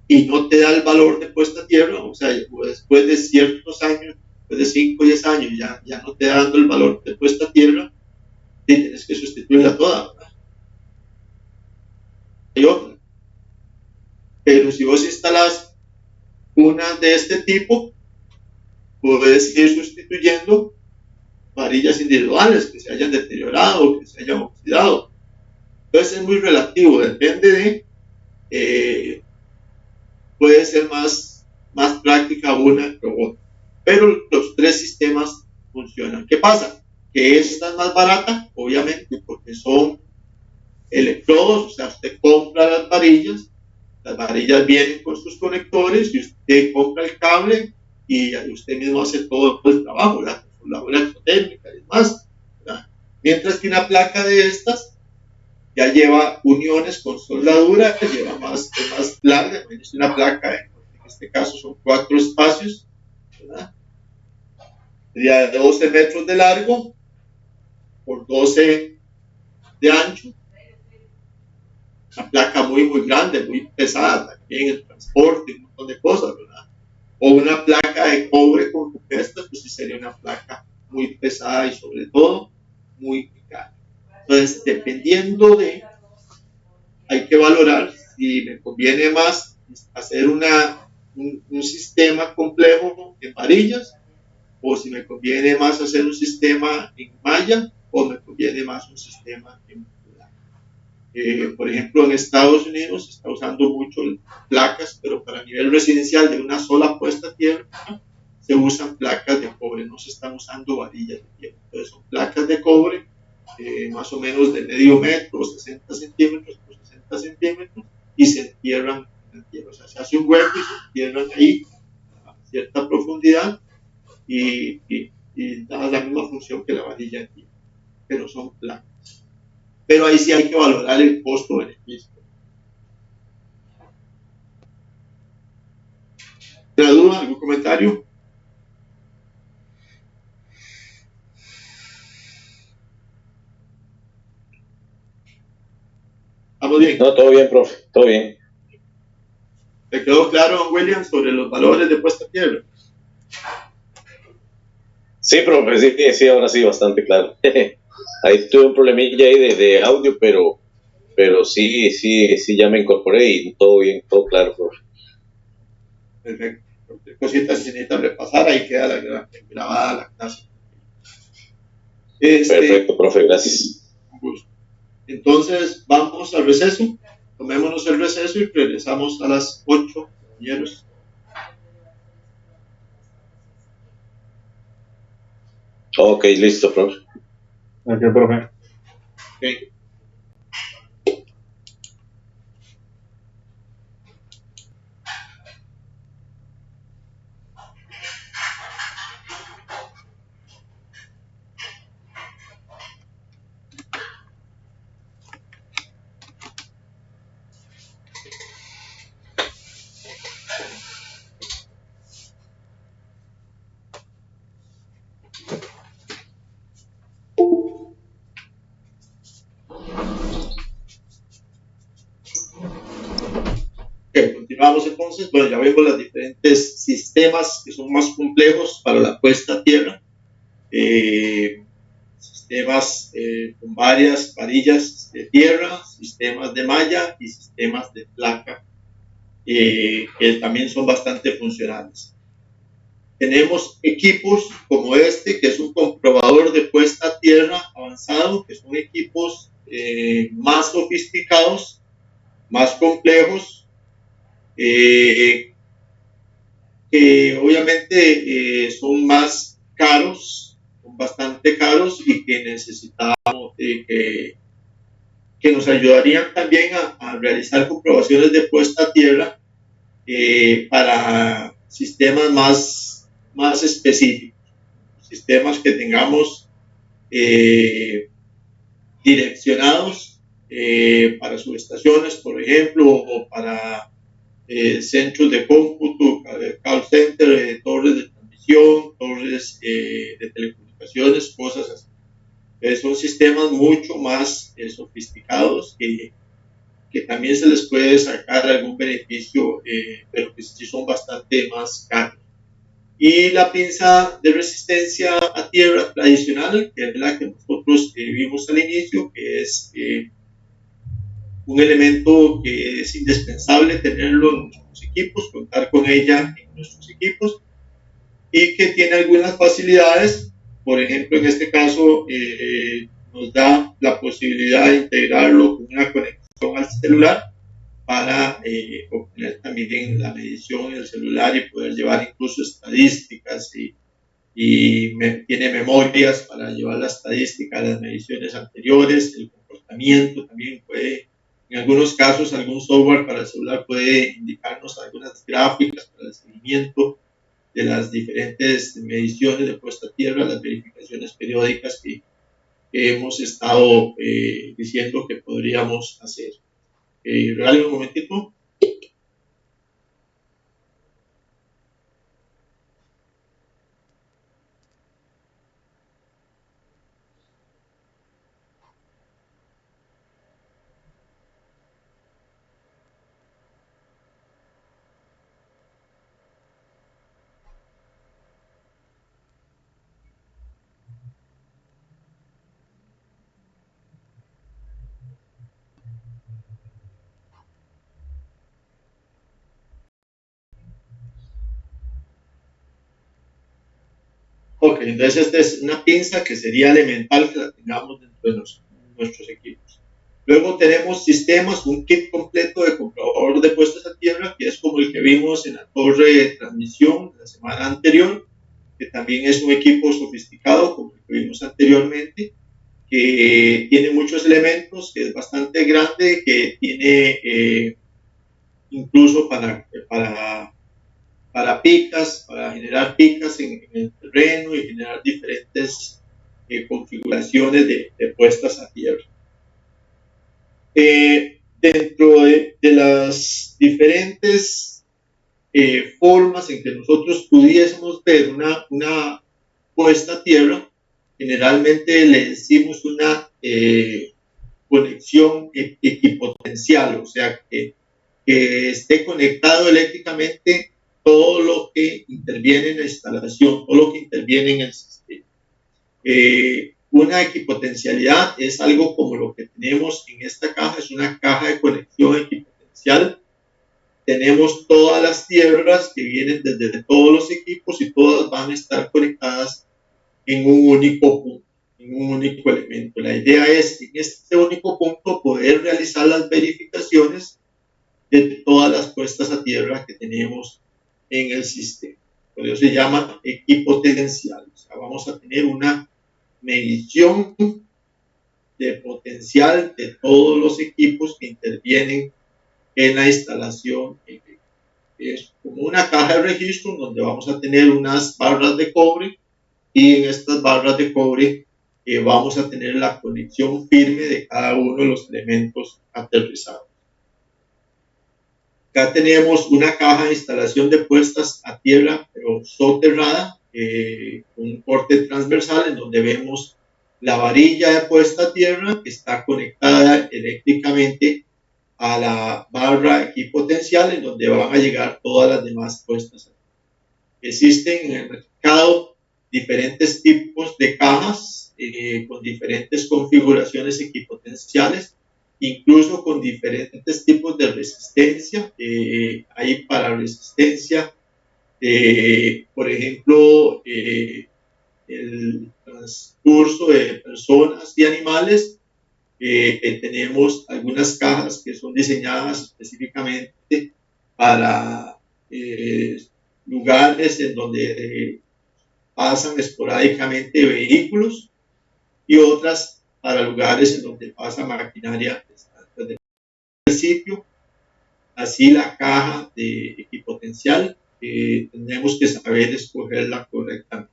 y no te da el valor de puesta a tierra, o sea, después de ciertos años, después de 5 o 10 años, ya no te da dando el valor de puesta a tierra, tienes que sustituirla toda, ¿verdad? Hay otra. Pero si vos instalás una de este tipo, puedes ir sustituyendo varillas individuales que se hayan deteriorado o que se hayan oxidado. Entonces es muy relativo, depende de, puede ser más práctica una que otra. Pero los tres sistemas funcionan. ¿Qué pasa? Que esta es más barata, obviamente, porque son electrodos, o sea, usted compra las varillas vienen con sus conectores y usted compra el cable y usted mismo hace todo el trabajo, ¿verdad? Con la electrotécnica y demás, ¿verdad? Mientras que una placa de estas ya lleva uniones con soldadura, lleva más larga, es una placa, en este caso son 4 espacios, ¿verdad? Sería de 12 metros de largo por 12 de ancho. Una placa muy grande, muy pesada también, el transporte, un montón de cosas, ¿verdad? O una placa de cobre con esta, pues sí sería una placa muy pesada y sobre todo muy cara. Entonces, dependiendo de, hay que valorar si me conviene más hacer un sistema complejo en varillas o si me conviene más hacer un sistema en malla o me conviene más un sistema en por ejemplo, en Estados Unidos se está usando mucho placas, pero para nivel residencial de una sola puesta a tierra se usan placas de cobre, no se están usando varillas de tierra. Entonces son placas de cobre más o menos de medio metro, 60 centímetros por 60 centímetros, y se entierran en la tierra. O sea, se hace un hueco y se entierran ahí a cierta profundidad y da la misma función que la varilla de tierra, pero son placas. Pero ahí sí hay que valorar el costo-beneficio. ¿Alguna duda? ¿Algún comentario? ¿Vamos bien? No, todo bien, profe, todo bien. ¿Te quedó claro, don William, sobre los valores de puesta a tierra? Sí, profe, sí, ahora sí, bastante claro. Ahí tuve un problemilla ahí de audio, pero sí, ya me incorporé y todo bien, todo claro, profe. Perfecto. Cualquier cosita se necesita repasar, ahí queda grabada la clase. Perfecto, profe, gracias. Un gusto. Entonces, vamos al receso. Tomémonos el receso y regresamos a las 8, compañeros. Ok, listo, profe. Gracias, profe. Okay. Continuamos entonces. Bueno, ya vemos los diferentes sistemas que son más complejos para la puesta a tierra. sistemas con varias varillas de tierra, sistemas de malla y sistemas de placa, que también son bastante funcionales. Tenemos equipos como este, que es un comprobador de puesta a tierra avanzado, que son equipos más sofisticados, más complejos, que obviamente son más caros, son bastante caros y que necesitamos, que nos ayudarían también a realizar comprobaciones de puesta a tierra para sistemas más específicos, sistemas que tengamos direccionados para subestaciones, por ejemplo, o para centros de cómputo, call center, torres de transmisión, torres de telecomunicaciones, cosas así. Son sistemas mucho más sofisticados que también se les puede sacar algún beneficio, pero que sí son bastante más caros. Y la pinza de resistencia a tierra tradicional, que es la que nosotros vimos al inicio, que es un elemento que es indispensable tenerlo en nuestros equipos, contar con ella en nuestros equipos, y que tiene algunas facilidades. Por ejemplo, en este caso nos da la posibilidad de integrarlo con una conexión al celular para obtener también la medición en el celular y poder llevar incluso estadísticas tiene memorias para llevar la estadística de las mediciones anteriores, el comportamiento también puede, en algunos casos algún software para el celular puede indicarnos algunas gráficas para el seguimiento de las diferentes mediciones de puesta a tierra, las verificaciones periódicas que hemos estado diciendo que podríamos hacer. Regálame un momentito. Ok, entonces esta es una pinza que sería elemental que la tengamos dentro de nuestros equipos. Luego tenemos sistemas, un kit completo de comprobador de puestas a tierra, que es como el que vimos en la torre de transmisión la semana anterior, que también es un equipo sofisticado, como el que vimos anteriormente, que tiene muchos elementos, que es bastante grande, que tiene incluso para picas, para generar picas en el terreno y generar diferentes configuraciones de puestas a tierra. Dentro de las diferentes formas en que nosotros pudiésemos ver una puesta a tierra, generalmente le decimos una conexión equipotencial, o sea, que esté conectado eléctricamente todo lo que interviene en la instalación, todo lo que interviene en el sistema. Una equipotencialidad es algo como lo que tenemos en esta caja, es una caja de conexión equipotencial. Tenemos todas las tierras que vienen desde todos los equipos y todas van a estar conectadas en un único punto, en un único elemento. La idea es en este único punto poder realizar las verificaciones de todas las puestas a tierra que tenemos en el sistema. Por eso se llama equipotencial. O sea, vamos a tener una medición de potencial de todos los equipos que intervienen en la instalación. Es como una caja de registro donde vamos a tener unas barras de cobre y en estas barras de cobre vamos a tener la conexión firme de cada uno de los elementos aterrizados. Acá tenemos una caja de instalación de puestas a tierra, pero soterrada, con un corte transversal en donde vemos la varilla de puesta a tierra que está conectada eléctricamente a la barra equipotencial en donde van a llegar todas las demás puestas a tierra. Existen en el mercado diferentes tipos de cajas con diferentes configuraciones equipotenciales, incluso con diferentes tipos de resistencia. Hay para resistencia, por ejemplo, el transcurso de personas y animales. Tenemos algunas cajas que son diseñadas específicamente para lugares en donde pasan esporádicamente vehículos, y otras para lugares en donde pasa maquinaria del sitio. Así la caja de equipotencial, tenemos que saber escogerla correctamente.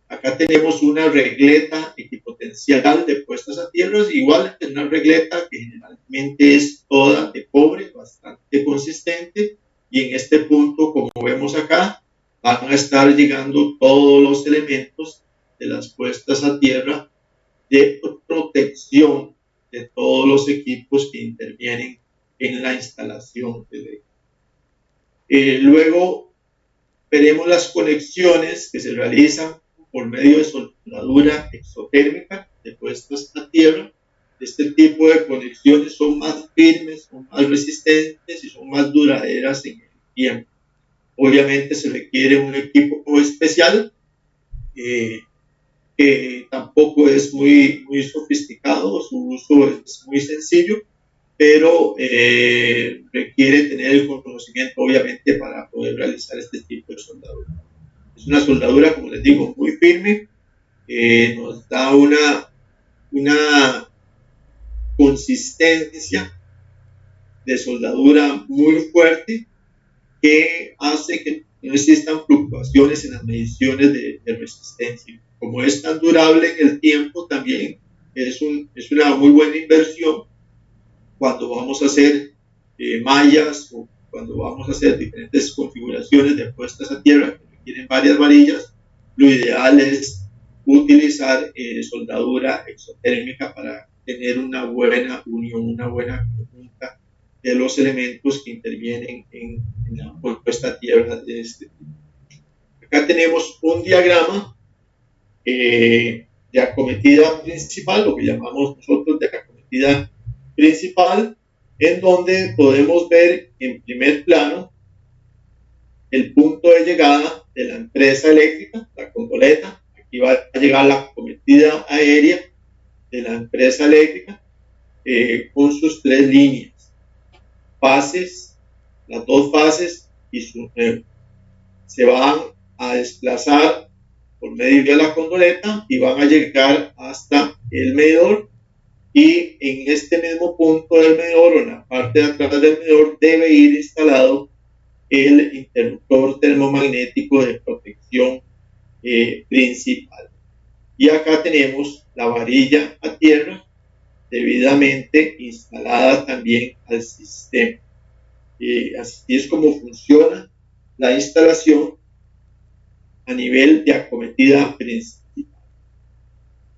Acá tenemos una regleta equipotencial de puestas a tierra, igual que una regleta que generalmente es toda de cobre, bastante consistente, y en este punto, como vemos acá, van a estar llegando todos los elementos de las puestas a tierra de protección de todos los equipos que intervienen en la instalación de luego veremos las conexiones que se realizan por medio de soldadura exotérmica de puestas a tierra. Este tipo de conexiones son más firmes, son más resistentes y son más duraderas en el tiempo. Obviamente se requiere un equipo especial, que tampoco es muy sofisticado, su uso es muy sencillo, pero requiere tener el conocimiento, obviamente, para poder realizar este tipo de soldadura. Es una soldadura, como les digo, muy firme, nos da una consistencia de soldadura muy fuerte, que hace que no existan fluctuaciones en las mediciones de resistencia. Como es tan durable en el tiempo, también es una muy buena inversión cuando vamos a hacer mallas, o cuando vamos a hacer diferentes configuraciones de puestas a tierra que requieren varias varillas. Lo ideal es utilizar soldadura exotérmica para tener una buena unión, una buena conjunta de los elementos que intervienen en la puesta a tierra de este tipo. Acá tenemos un diagrama de acometida principal, lo que llamamos nosotros de acometida principal, en donde podemos ver en primer plano el punto de llegada de la empresa eléctrica, la gondoleta. Aquí va a llegar la acometida aérea de la empresa eléctrica, con sus tres líneas, fases, las dos fases y su se van a desplazar por medio de la gondoleta y van a llegar hasta el medidor, y en este mismo punto del medidor, o en la parte de atrás del medidor, debe ir instalado el interruptor termomagnético de protección principal. Y acá tenemos la varilla a tierra debidamente instalada también al sistema. Así es como funciona la instalación a nivel de acometida principal.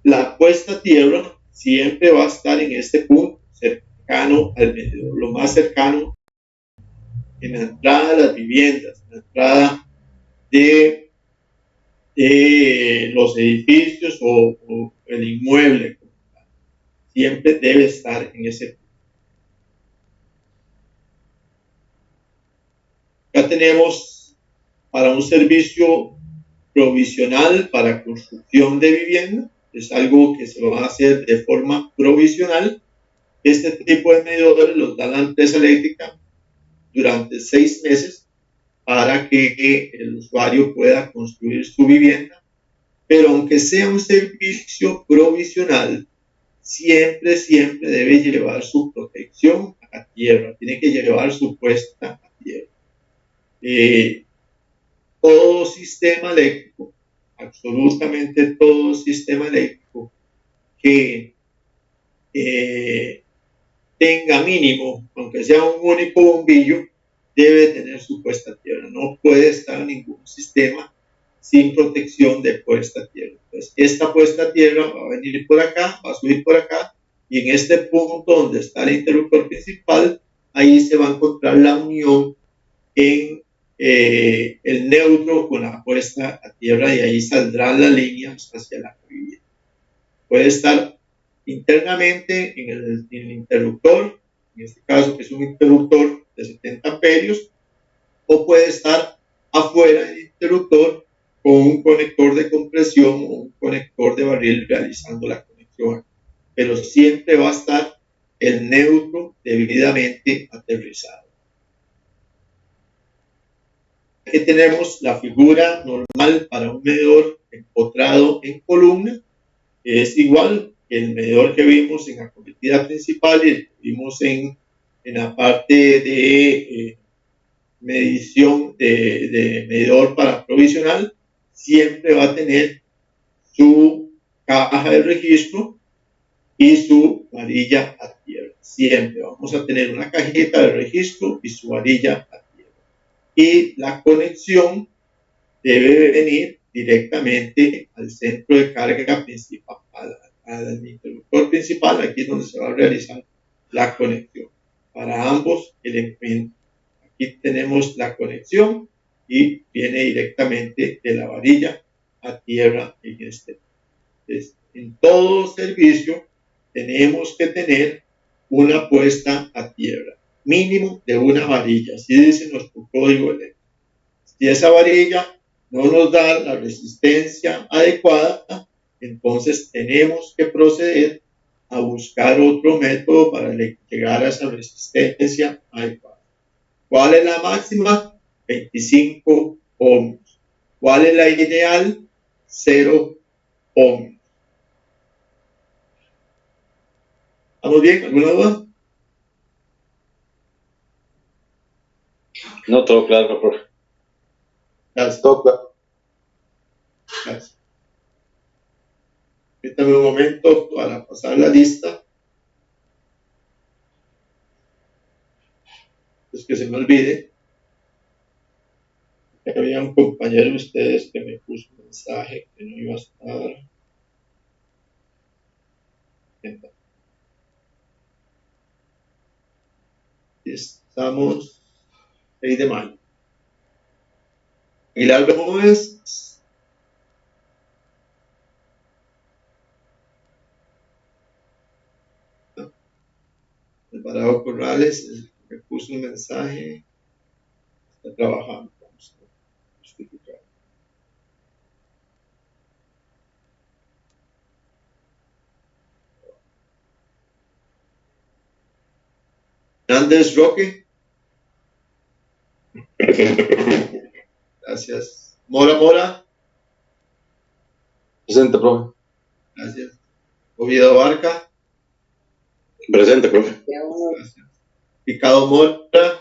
La puesta a tierra siempre va a estar en este punto, cercano al medidor, lo más cercano en la entrada de las viviendas, en la entrada de los edificios o el inmueble. Siempre debe estar en ese punto. Acá tenemos para un servicio provisional para construcción de vivienda. Es algo que se va a hacer de forma provisional. Este tipo de medidores los da la empresa eléctrica durante 6 meses para que el usuario pueda construir su vivienda. Pero aunque sea un servicio provisional, siempre debe llevar su protección a tierra, tiene que llevar su puesta a tierra. Todo sistema eléctrico, absolutamente todo sistema eléctrico que tenga mínimo, aunque sea un único bombillo, debe tener su puesta a tierra. No puede estar ningún sistema sin protección de puesta a tierra. Entonces, esta puesta a tierra va a venir por acá, va a subir por acá, y en este punto donde está el interruptor principal, ahí se va a encontrar la unión en el neutro con la puesta a tierra, y ahí saldrán las líneas hacia la vivienda. puede estar internamente en el interruptor, en este caso que es un interruptor de 70 amperios, o puede estar afuera del interruptor con un conector de compresión o un conector de barril realizando la conexión. Pero siempre va a estar el neutro debidamente aterrizado. Aquí tenemos la figura normal para un medidor empotrado en columna, que es igual que el medidor que vimos en la acometida principal y vimos en la parte de medición de medidor para provisional. Siempre va a tener su caja de registro y su varilla a tierra. Siempre vamos a tener una cajita de registro y su varilla a tierra. Y la conexión debe venir directamente al centro de carga principal, al interruptor principal. Aquí es donde se va a realizar la conexión para ambos elementos. Aquí tenemos la conexión y viene directamente de la varilla a tierra en este. En todo servicio tenemos que tener una puesta a tierra, mínimo de una varilla, así dice nuestro código eléctrico. Si esa varilla no nos da la resistencia adecuada, entonces tenemos que proceder a buscar otro método para llegar a esa resistencia adecuada. ¿Cuál es la máxima? 25 ohms. ¿Cuál es la ideal? 0 ohms. ¿Estamos bien? ¿Alguna duda? No, todo claro, profe. Gracias. Todo claro. Gracias. Permítame un momento para pasar la lista. Es que se me olvide. Había un compañero de ustedes que me puso un mensaje que no iba a estar. Estamos 6 de mayo. Aguilar Bermúdez. Alvarado Corrales me puso un mensaje. Está trabajando. Vamos a justificar. Hernández Roque. Gracias. Mora. Presente, profe. Gracias. Oviedo Barca. Presente, profe. Gracias. Picado Mora.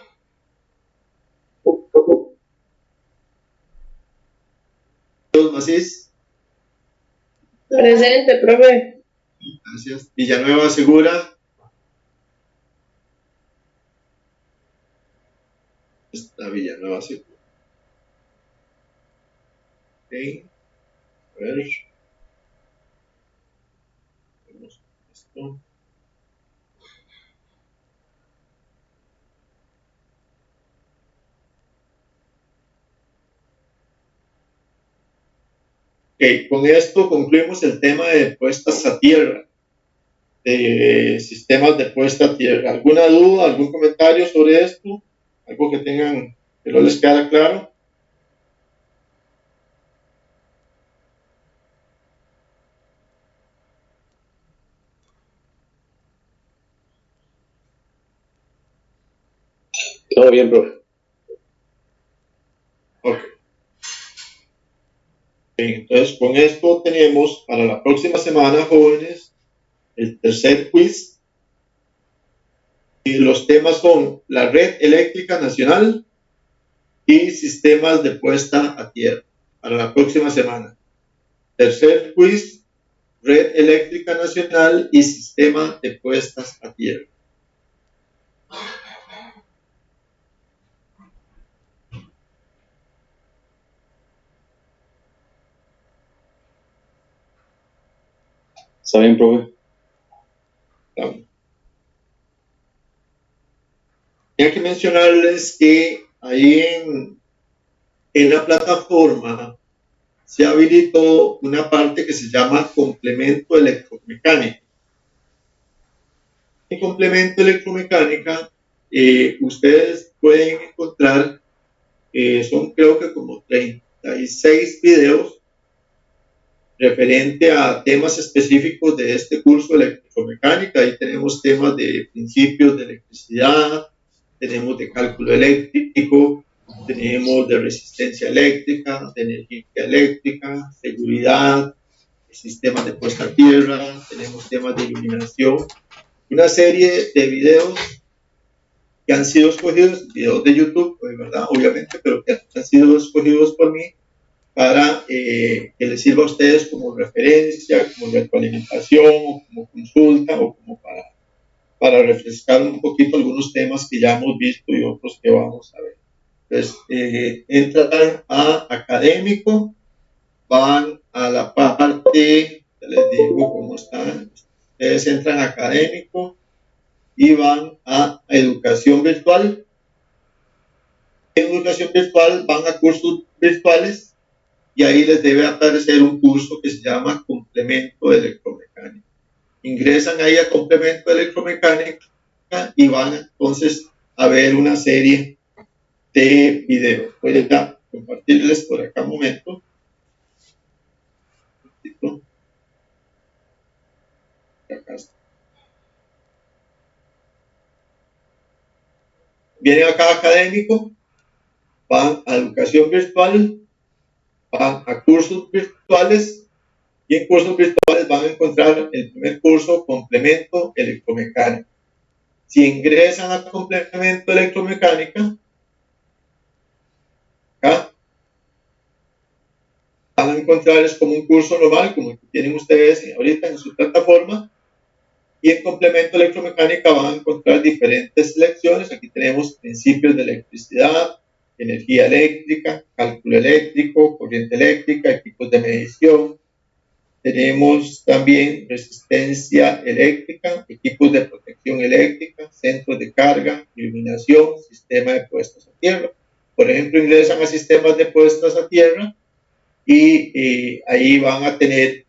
Macís. Presente, profe. Gracias. Villanueva Segura. Está Villanueva Segura. Ok. A ver. Vemos esto. Ok, con esto concluimos el tema de puestas a tierra, de sistemas de puesta a tierra. ¿Alguna duda, algún comentario sobre esto? ¿Algo que tengan, que no les queda claro? Todo bien, profe. Ok. Bien, entonces con esto tenemos para la próxima semana, jóvenes, el tercer quiz. Y los temas son la red eléctrica nacional y sistemas de puesta a tierra para la próxima semana. Tercer quiz, red eléctrica nacional y sistema de puestas a tierra. ¿Está bien, profe? Hay que mencionarles que ahí en la plataforma se habilitó una parte que se llama complemento electromecánico. En complemento electromecánica, ustedes pueden encontrar, son creo que como 36 videos referente a temas específicos de este curso de electromecánica. Ahí tenemos temas de principios de electricidad, tenemos de cálculo eléctrico, tenemos de resistencia eléctrica, de energía eléctrica, seguridad, sistemas de puesta a tierra, tenemos temas de iluminación, una serie de videos que han sido escogidos, videos de YouTube, pues, ¿verdad? Obviamente, pero que han sido escogidos por mí para que les sirva a ustedes como referencia, como retroalimentación, o como consulta, o como para refrescar un poquito algunos temas que ya hemos visto y otros que vamos a ver. Entonces, entran a académico, van a la parte, ya les digo cómo están, ustedes entran a académico y van a educación virtual. En educación virtual van a cursos virtuales y ahí les debe aparecer un curso que se llama complemento electromecánico. Ingresan ahí a complemento electromecánica y van entonces a ver una serie de videos. Voy a compartirles por acá un momento. Acá está. Vienen acá a académico, van a educación virtual, van a cursos virtuales y en cursos virtuales van a encontrar el primer curso, complemento electromecánico. Si ingresan a complemento electromecánica, acá van a encontrar es como un curso normal, como el que tienen ustedes ahorita en su plataforma, y en complemento electromecánica van a encontrar diferentes lecciones. Aquí tenemos principios de electricidad, energía eléctrica, cálculo eléctrico, corriente eléctrica, equipos de medición. Tenemos también resistencia eléctrica, equipos de protección eléctrica, centros de carga, iluminación, sistema de puestas a tierra. Por ejemplo, ingresan a sistemas de puestas a tierra y ahí van a tener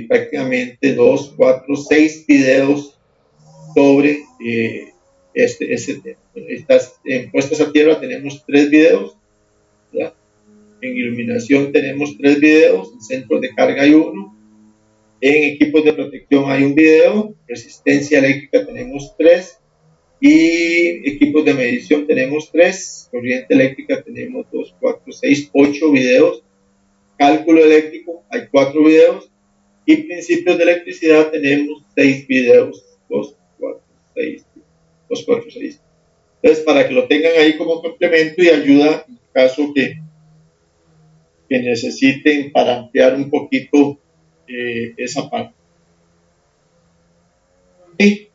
prácticamente 2, 4, 6 videos sobre ese tema. En puestas a tierra tenemos 3 videos, ¿verdad? En iluminación tenemos 3 videos, en centros de carga hay 1, en equipos de protección hay un video, resistencia eléctrica tenemos 3 y equipos de medición tenemos 3, corriente eléctrica tenemos 2, 4, 6, 8 videos, cálculo eléctrico hay 4 videos y principios de electricidad tenemos 6 videos, 2, 4, 6, 2, 4, 6. Entonces, para que lo tengan ahí como complemento y ayuda en caso que necesiten para ampliar un poquito esa parte. ¿Sí?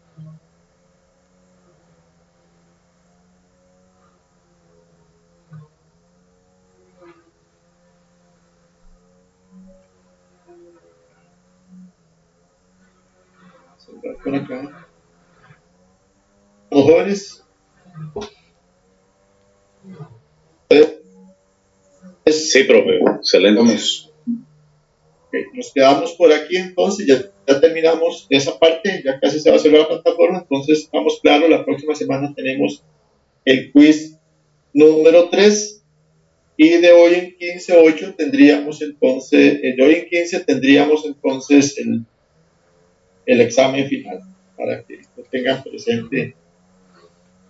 Por acá. Los jóvenes. Sí, profe, excelente. Okay, nos quedamos por aquí entonces, ya terminamos esa parte, ya casi se va a cerrar la plataforma, entonces estamos claros, la próxima semana tenemos el quiz número 3 y de hoy en 15-8 tendríamos entonces, el examen final, para que lo tengan presente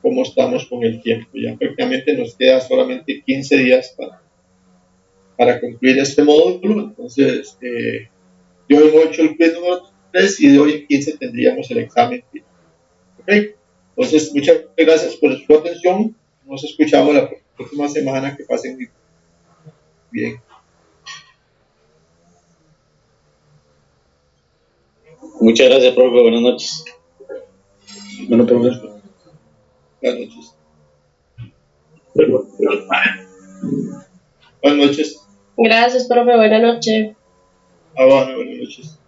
cómo estamos con el tiempo. Ya prácticamente nos queda solamente 15 días para concluir este módulo, entonces de hoy en 8 el quiz número 3 y de hoy en 15 tendríamos el examen final. ¿Okay? Entonces, muchas gracias por su atención. Nos escuchamos la próxima semana. Que pasen muy bien. Muchas gracias, profe. Buenas noches. Bueno, profe. Buenas noches. Buenas noches. Gracias, profe. Buenas noches. Bueno, buenas noches.